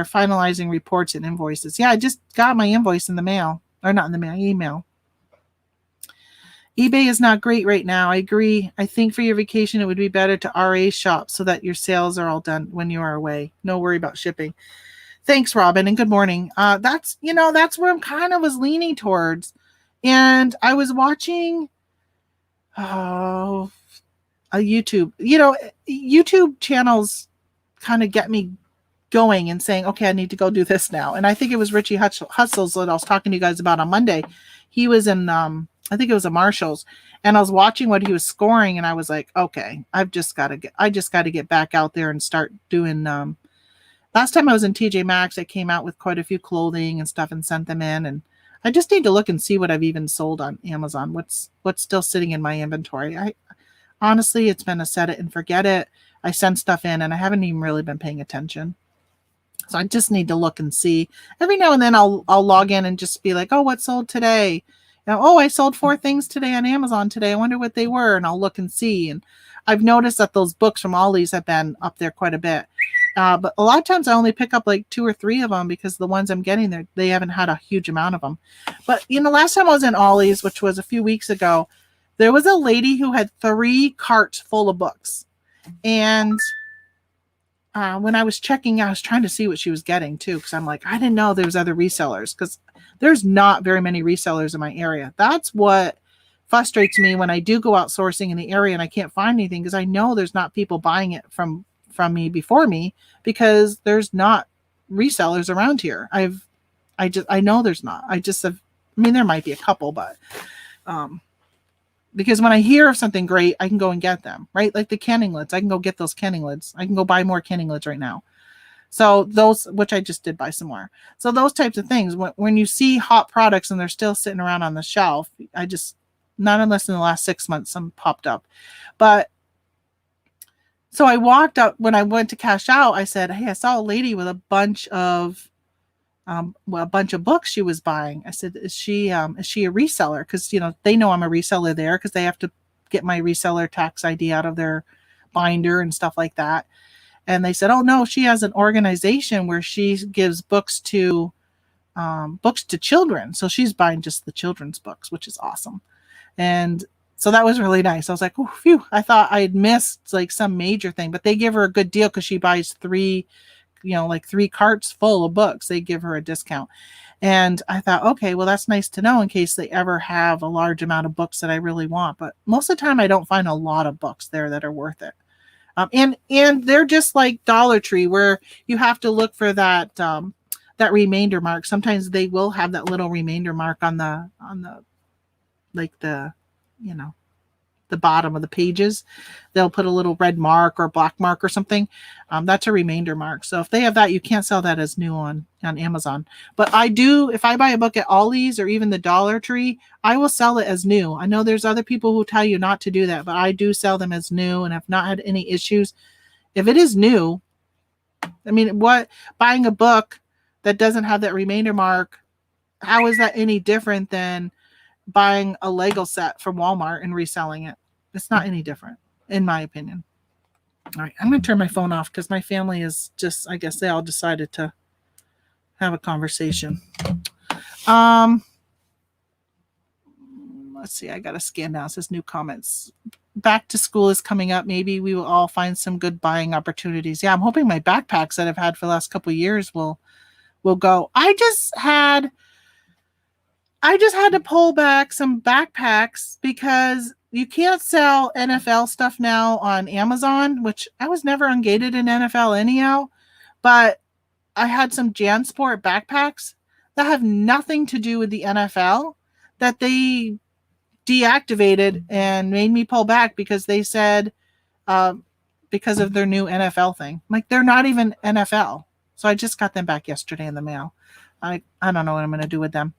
finalizing reports and invoices. Yeah, I just got my invoice in the mail. Or not in the mail, email. eBay is not great right now. I agree. I think for your vacation, it would be better to RA shop so that your sales are all done when you are away. No worry about shipping. Thanks, Robin, and good morning. That's where I'm kind of was leaning towards. And I was watching a YouTube. YouTube channels kind of get me going and saying, okay, I need to go do this now. And I think it was Richie Hustles that I was talking to you guys about on Monday. He was in, I think it was a Marshall's, and I was watching what he was scoring, and I was like, okay, I just got to get back out there and start doing. Last time I was in TJ Maxx, I came out with quite a few clothing and stuff and sent them in, and I just need to look and see what I've even sold on Amazon. What's still sitting in my inventory. Honestly, it's been a set it and forget it. I send stuff in and I haven't even really been paying attention. So I just need to look and see. Every now and then I'll log in and just be like, oh, what sold today? I sold 4 things today on Amazon today. I wonder what they were. And I'll look and see. And I've noticed that those books from Ollie's have been up there quite a bit. But a lot of times I only pick up like 2 or 3 of them because the ones I'm getting there, they haven't had a huge amount of them. But, last time I was in Ollie's, which was a few weeks ago, there was a lady who had 3 carts full of books. And when I was checking, I was trying to see what she was getting too, because I'm like, I didn't know there was other resellers because there's not very many resellers in my area. That's what frustrates me when I do go out sourcing in the area and I can't find anything, because I know there's not people buying it from me before me, because there's not resellers around here. I know there's not. There might be a couple, but because when I hear of something great, I can go and get them, right? Like the canning lids. I can go get those canning lids. I can go buy more canning lids right now. So those, which I just did buy some more. So those types of things, when you see hot products and they're still sitting around on the shelf, not unless in the last 6 months, some popped up. But so I walked up when I went to cash out. I said, hey, I saw a lady with a bunch of books she was buying. I said, is she a reseller? Because, they know I'm a reseller there because they have to get my reseller tax ID out of their binder and stuff like that. And they said, oh no, she has an organization where she gives books to children. So she's buying just the children's books, which is awesome. And so that was really nice. I was like, oh, phew. I thought I had missed like some major thing, but they give her a good deal because she buys 3 carts full of books. They give her a discount. And I thought, okay, well, that's nice to know in case they ever have a large amount of books that I really want. But most of the time I don't find a lot of books there that are worth it. And they're just like Dollar Tree, where you have to look for that remainder mark. Sometimes they will have that little remainder mark on the the bottom of the pages. They'll put a little red mark or black mark or something. That's a remainder mark. So if they have that, you can't sell that as new on Amazon. But I do, if I buy a book at Ollie's or even the Dollar Tree, I will sell it as new. I know there's other people who tell you not to do that, but I do sell them as new and have not had any issues. If it is new, buying a book that doesn't have that remainder mark, how is that any different than buying a Lego set from Walmart and reselling it? It's not any different, in my opinion. All right, I'm going to turn my phone off because my family is just, I guess they all decided to have a conversation. Let's see, I got to scan down. It says new comments. Back to school is coming up. Maybe we will all find some good buying opportunities. Yeah, I'm hoping my backpacks that I've had for the last couple of years will go. I just had to pull back some backpacks because you can't sell NFL stuff now on Amazon, which I was never ungated in NFL anyhow. But I had some JanSport backpacks that have nothing to do with the NFL that they deactivated and made me pull back because they said because of their new NFL thing. Like, they're not even NFL. So I just got them back yesterday in the mail. I don't know what I'm going to do with them.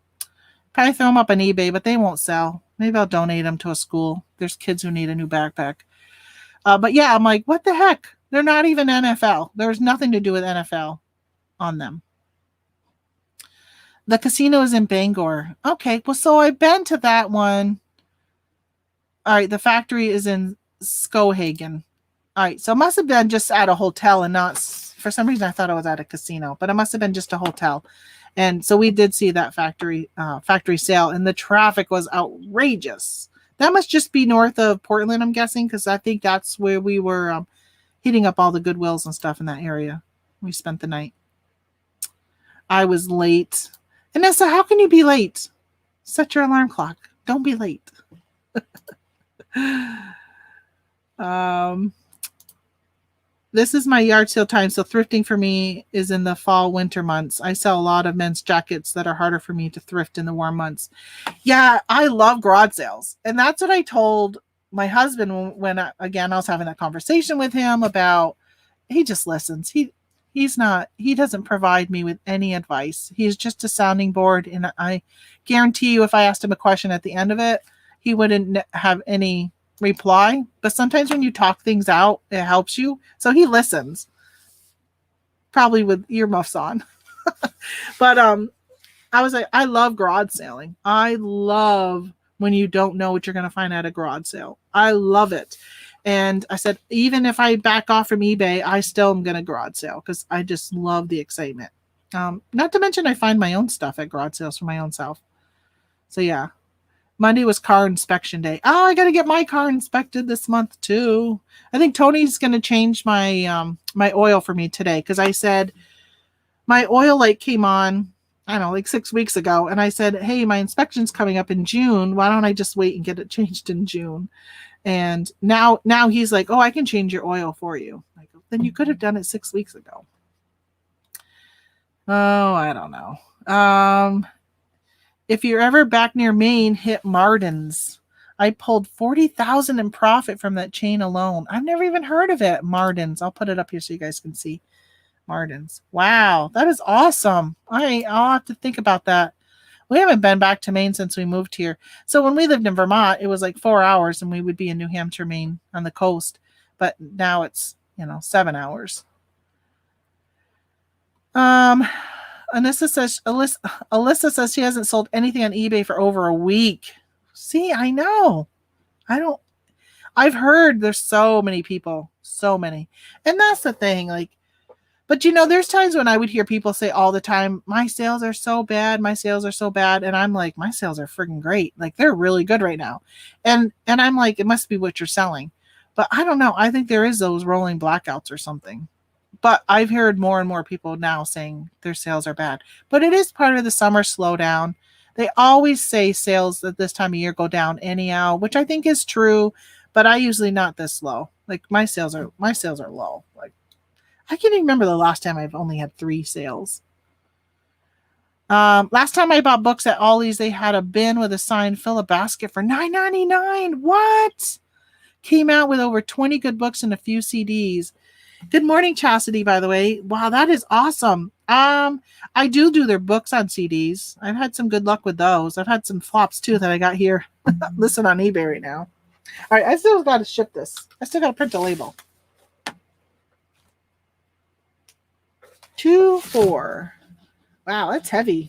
Probably throw them up on eBay, but they won't sell. Maybe I'll donate them to a school. There's kids who need a new backpack. But yeah, I'm like, what the heck? They're not even NFL. There's nothing to do with NFL on them. The casino is in Bangor. Okay, well, so I've been to that one. All right, the factory is in Skohagen. All right, so it must have been just at a hotel and not, for some reason I thought it was at a casino, but it must have been just a hotel. And so we did see that factory sale, and the traffic was outrageous. That must just be north of Portland, I'm guessing, because I think that's where we were hitting up all the Goodwills and stuff in that area. We spent the night. I was late. Anessa, how can you be late? Set your alarm clock. Don't be late. This is my yard sale time, so thrifting for me is in the fall, winter months. I sell a lot of men's jackets that are harder for me to thrift in the warm months. Yeah, I love garage sales. And that's what I told my husband when I was having that conversation with him about, he just listens. He doesn't provide me with any advice. He's just a sounding board. And I guarantee you, if I asked him a question at the end of it, he wouldn't have any reply. But sometimes when you talk things out, it helps you. So he listens, probably with earmuffs on. But I was like, I love garage selling. I love when you don't know what you're going to find at a garage sale. I love it. And I said, even if I back off from eBay, I still am going to garage sale because I just love the excitement. Not to mention I find my own stuff at garage sales for my own self. So yeah. Monday was car inspection day. Oh, I got to get my car inspected this month too. I think Tony's going to change my my oil for me today because I said my oil light came on, I don't know, like 6 weeks ago. And I said, hey, my inspection's coming up in June. Why don't I just wait and get it changed in June? And now he's like, oh, I can change your oil for you. I go, then you could have done it 6 weeks ago. Oh, I don't know. If you're ever back near Maine, hit Martin's. I pulled $40,000 in profit from that chain alone. I've never even heard of it. Martin's. I'll put it up here so you guys can see. Martin's. Wow, that is awesome. I'll have to think about that. We haven't been back to Maine since we moved here. So when we lived in Vermont, it was like 4 hours and we would be in New Hampshire, Maine on the coast. But now it's, 7 hours. Alyssa says she hasn't sold anything on eBay for over a week. See, I know. I've heard there's so many people, so many. And that's the thing, but there's times when I would hear people say all the time, my sales are so bad. And I'm like, my sales are freaking great. Like, they're really good right now. And I'm like, it must be what you're selling. But I don't know. I think there is those rolling blackouts or something. But I've heard more and more people now saying their sales are bad. But it is part of the summer slowdown. They always say sales at this time of year go down anyhow, which I think is true. But I usually not this low. Like, my sales are low. Like, I can't even remember the last time I've only had 3 sales. Last time I bought books at Ollie's, they had a bin with a sign, fill a basket for $9.99. What? Came out with over 20 good books and a few CDs. Good morning, Chastity, by the way. Wow, that is awesome. I do their books on CDs. I've had some good luck with those. I've had some flops, too, that I got here listed on eBay right now. All right, I still got to ship this. I still got to print the label. 2.4. Wow, that's heavy.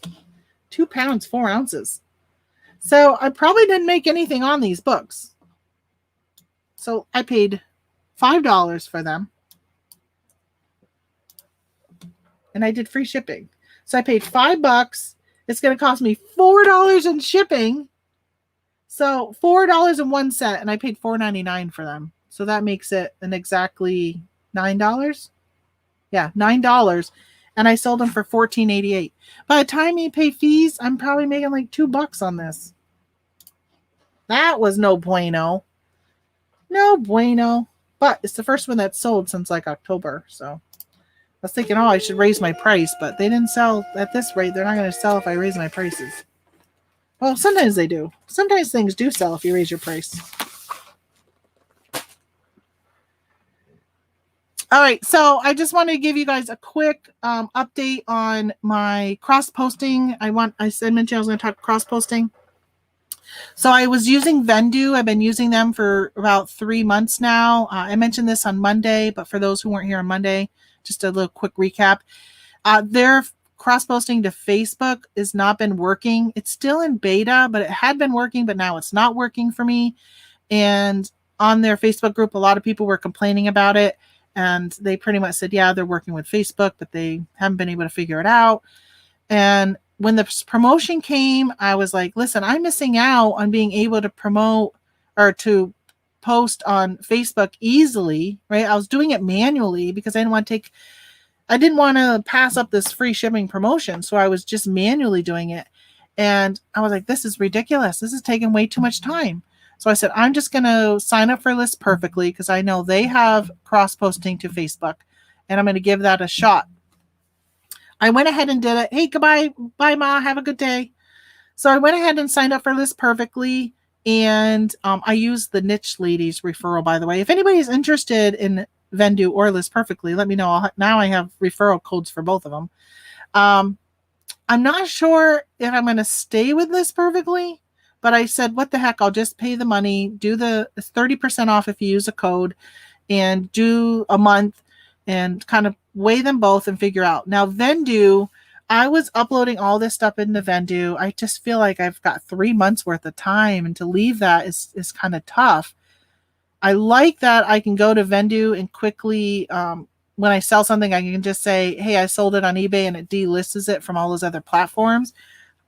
2 pounds, 4 ounces. So I probably didn't make anything on these books. So I paid $5 for them. And I did free shipping. So I paid $5. It's going to cost me $4 in shipping. So $4.01, and I paid $4.99 for them. So that makes it an exactly $9. Yeah, $9. And I sold them for $14.88. By the time you pay fees, I'm probably making like $2 on this. That was no bueno. No bueno. But it's the first one that's sold since like October. So I was thinking, oh, I should raise my price. But they didn't sell at this rate. They're not going to sell if I raise my prices. Well, sometimes they do. Sometimes things do sell if you raise your price. All right, so I just wanted to give you guys a quick update on my cross-posting. I mentioned I was going to talk cross-posting. So I was using Vendoo. I've been using them for about 3 months now. I mentioned this on Monday, but for those who weren't here on Monday, just a little quick recap. Their cross-posting to Facebook has not been working. It's still in beta, but it had been working, but now it's not working for me. And on their Facebook group, a lot of people were complaining about it. And they pretty much said, yeah, they're working with Facebook, but they haven't been able to figure it out. And when the promotion came, I was like, listen, I'm missing out on being able to promote or to post on Facebook easily, right? I was doing it manually because I didn't want to pass up this free shipping promotion. So I was just manually doing it. And I was like, this is ridiculous. This is taking way too much time. So I said, I'm just going to sign up for List Perfectly because I know they have cross-posting to Facebook, and I'm going to give that a shot. I went ahead and did it. Hey, goodbye. Bye, Ma. Have a good day. So I went ahead and signed up for List Perfectly, and I used the Niche Ladies referral, by the way. If anybody's interested in Vendoo or List Perfectly, let me know. Now I have referral codes for both of them. I'm not sure if I'm going to stay with List Perfectly. But I said, what the heck, I'll just pay the money, do the 30% off if you use a code, and do a month and kind of weigh them both and figure out. Now, Vendoo, I was uploading all this stuff into Vendoo. I just feel like I've got 3 months worth of time, and to leave that is kind of tough. I like that I can go to Vendoo and quickly, when I sell something, I can just say, hey, I sold it on eBay, and it delists it from all those other platforms.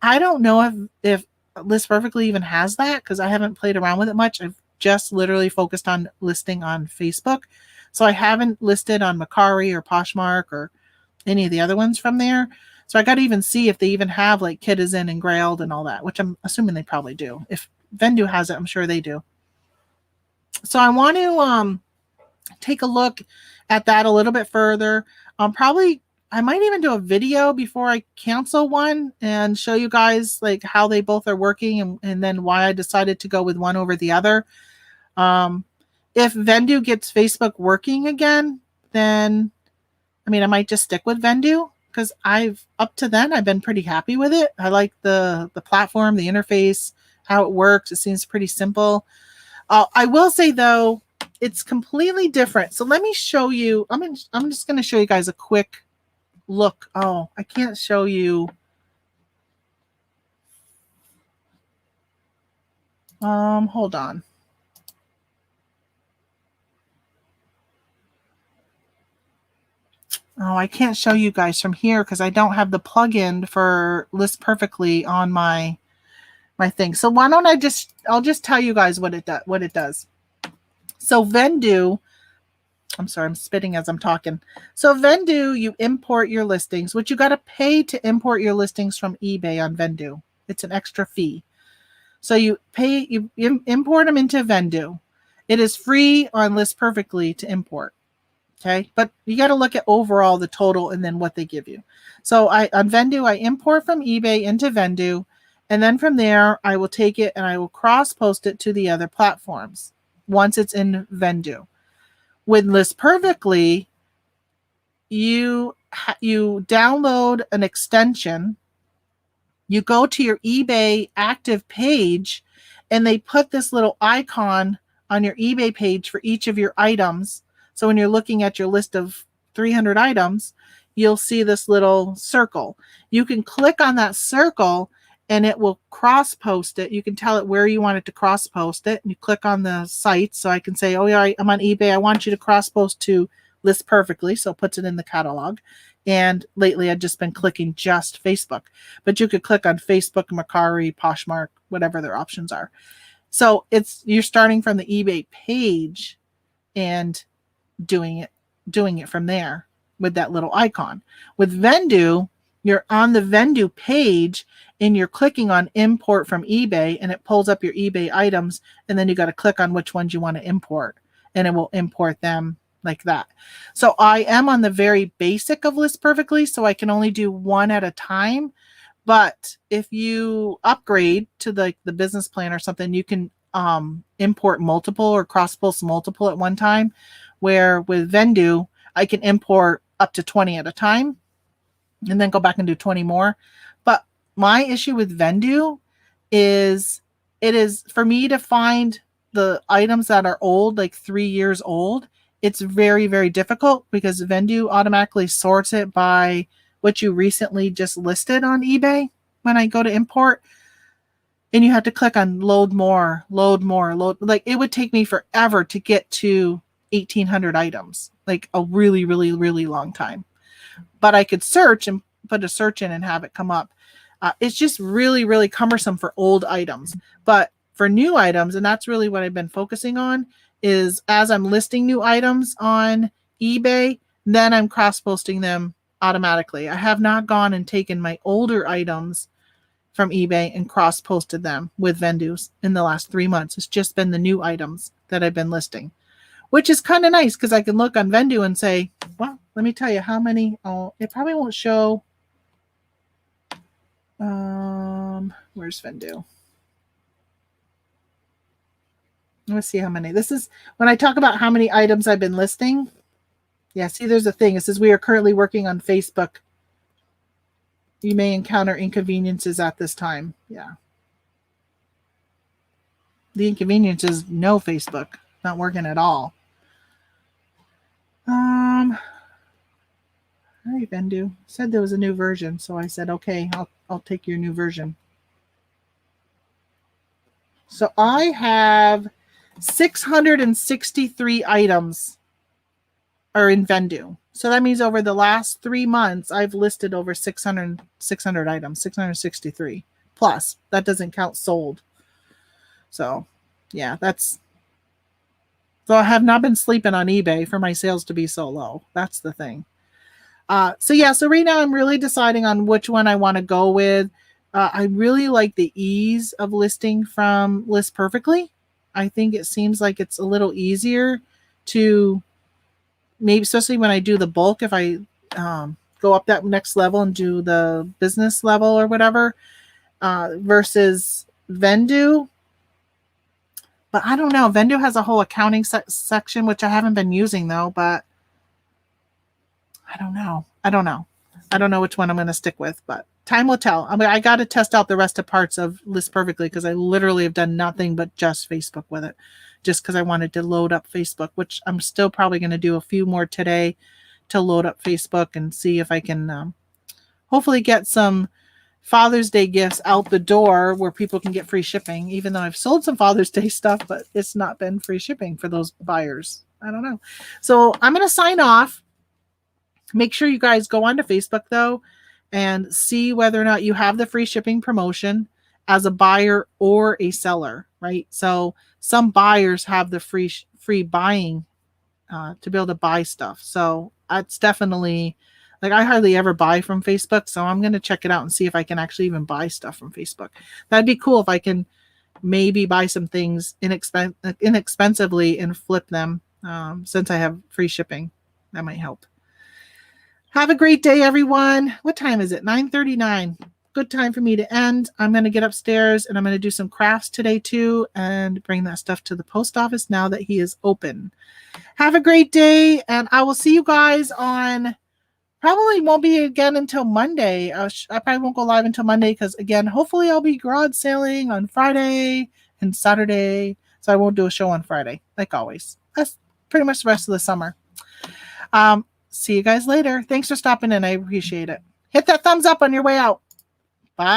I don't know if List Perfectly even has that because I haven't played around with it much. I've just literally focused on listing on Facebook. So I haven't listed on Mercari or Poshmark or any of the other ones from there. So I got to even see if they even have like Kitizen and Grailed and all that, which I'm assuming they probably do. If Vendoo has it, I'm sure they do. So I want to take a look at that a little bit further. I might even do a video before I cancel one and show you guys like how they both are working and then why I decided to go with one over the other. If Vendoo gets Facebook working again, then I might just stick with Vendoo because up to then I've been pretty happy with it. I like the platform, the interface, how it works. It seems pretty simple. I will say though, it's completely different. So let me show you. I'm just going to show you guys a quick look. Oh, I can't show you. Hold on. Oh, I can't show you guys from here because I don't have the plugin for List Perfectly on my thing. So why don't I'll just tell you guys what it does. So Vendoo, I'm sorry, I'm spitting as I'm talking. So Vendoo, you import your listings, which you got to pay to import your listings from eBay on Vendoo. It's an extra fee. So you import them into Vendoo. It is free on List Perfectly to import. Okay, but you got to look at overall the total and then what they give you. So on Vendoo, I import from eBay into Vendoo, and then from there, I will take it and I will cross-post it to the other platforms once it's in Vendoo. With List Perfectly, you download an extension, you go to your eBay active page, and they put this little icon on your eBay page for each of your items. So when you're looking at your list of 300 items, you'll see this little circle. You can click on that circle and it will cross post it. You can tell it where you want it to cross post it, and you click on the site. So I can say, oh yeah, I'm on eBay. I want you to cross post to List Perfectly. So it puts it in the catalog. And lately I've just been clicking just Facebook, but you could click on Facebook, Mercari, Poshmark, whatever their options are. So you're starting from the eBay page and doing it from there with that little icon. With Vendoo, you're on the Vendoo page and you're clicking on import from eBay, and it pulls up your eBay items, and then you got to click on which ones you want to import, and it will import them like that. So I am on the very basic of List Perfectly, so I can only do one at a time. But if you upgrade to the business plan or something, you can import multiple or cross post multiple at one time, where with Vendoo, I can import up to 20 at a time and then go back and do 20 more. But my issue with Vendoo is it is for me to find the items that are old, like 3 years old. It's very, very difficult because Vendoo automatically sorts it by what you recently just listed on eBay when I go to import. And you have to click on load more. Like it would take me forever to get to 1,800 items, like a really, really, really long time. But I could search and put a search in and have it come up. It's just really, really cumbersome for old items. But for new items, and that's really what I've been focusing on, is as I'm listing new items on eBay, then I'm cross-posting them automatically. I have not gone and taken my older items from eBay and cross-posted them with Vendoos in the last 3 months. It's just been the new items that I've been listing, which is kind of nice because I can look on Vendoo and say, well, let me tell you how many. Oh, it probably won't show. Where's Vendoo? Let's see how many. This is when I talk about how many items I've been listing. Yeah, see, there's a thing. It says we are currently working on Facebook. You may encounter inconveniences at this time. Yeah. The inconvenience is no Facebook. Not working at all. Hi, Vendoo. Said there was a new version, so I said, okay, I'll take your new version. So I have 663 items are in Vendoo. So that means over the last 3 months, I've listed over 600 items, 663 plus. That doesn't count sold. So yeah, so I have not been sleeping on eBay for my sales to be so low. That's the thing. So right now I'm really deciding on which one I want to go with. I really like the ease of listing from List Perfectly. I think it seems like it's a little easier to maybe, especially when I do the bulk, if I go up that next level and do the business level or whatever, versus Vendoo. But I don't know. Vendoo has a whole accounting section, which I haven't been using though, but I don't know. I don't know which one I'm going to stick with, but time will tell. I mean, I got to test out the rest of parts of List Perfectly because I literally have done nothing but just Facebook with it, just because I wanted to load up Facebook, which I'm still probably going to do a few more today to load up Facebook and see if I can hopefully get some Father's Day gifts out the door where people can get free shipping, even though I've sold some Father's Day stuff, but it's not been free shipping for those buyers. I don't know. So I'm going to sign off. Make sure you guys go onto Facebook though and see whether or not you have the free shipping promotion as a buyer or a seller, right? So some buyers have the free buying to be able to buy stuff. So that's definitely, like, I hardly ever buy from Facebook, so I'm going to check it out and see if I can actually even buy stuff from Facebook. That'd be cool if I can maybe buy some things inexpensively and flip them since I have free shipping. That might help. Have a great day, everyone. What time is it? 9:39. Good time for me to end. I'm going to get upstairs and I'm going to do some crafts today too and bring that stuff to the post office now that he is open. Have a great day, and I will see you guys on, probably won't be again until Monday. I probably won't go live until Monday because, again, hopefully I'll be garage sailing on Friday and Saturday, so I won't do a show on Friday, like always. That's pretty much the rest of the summer. See you guys later. Thanks for stopping in. I appreciate it. Hit that thumbs up on your way out.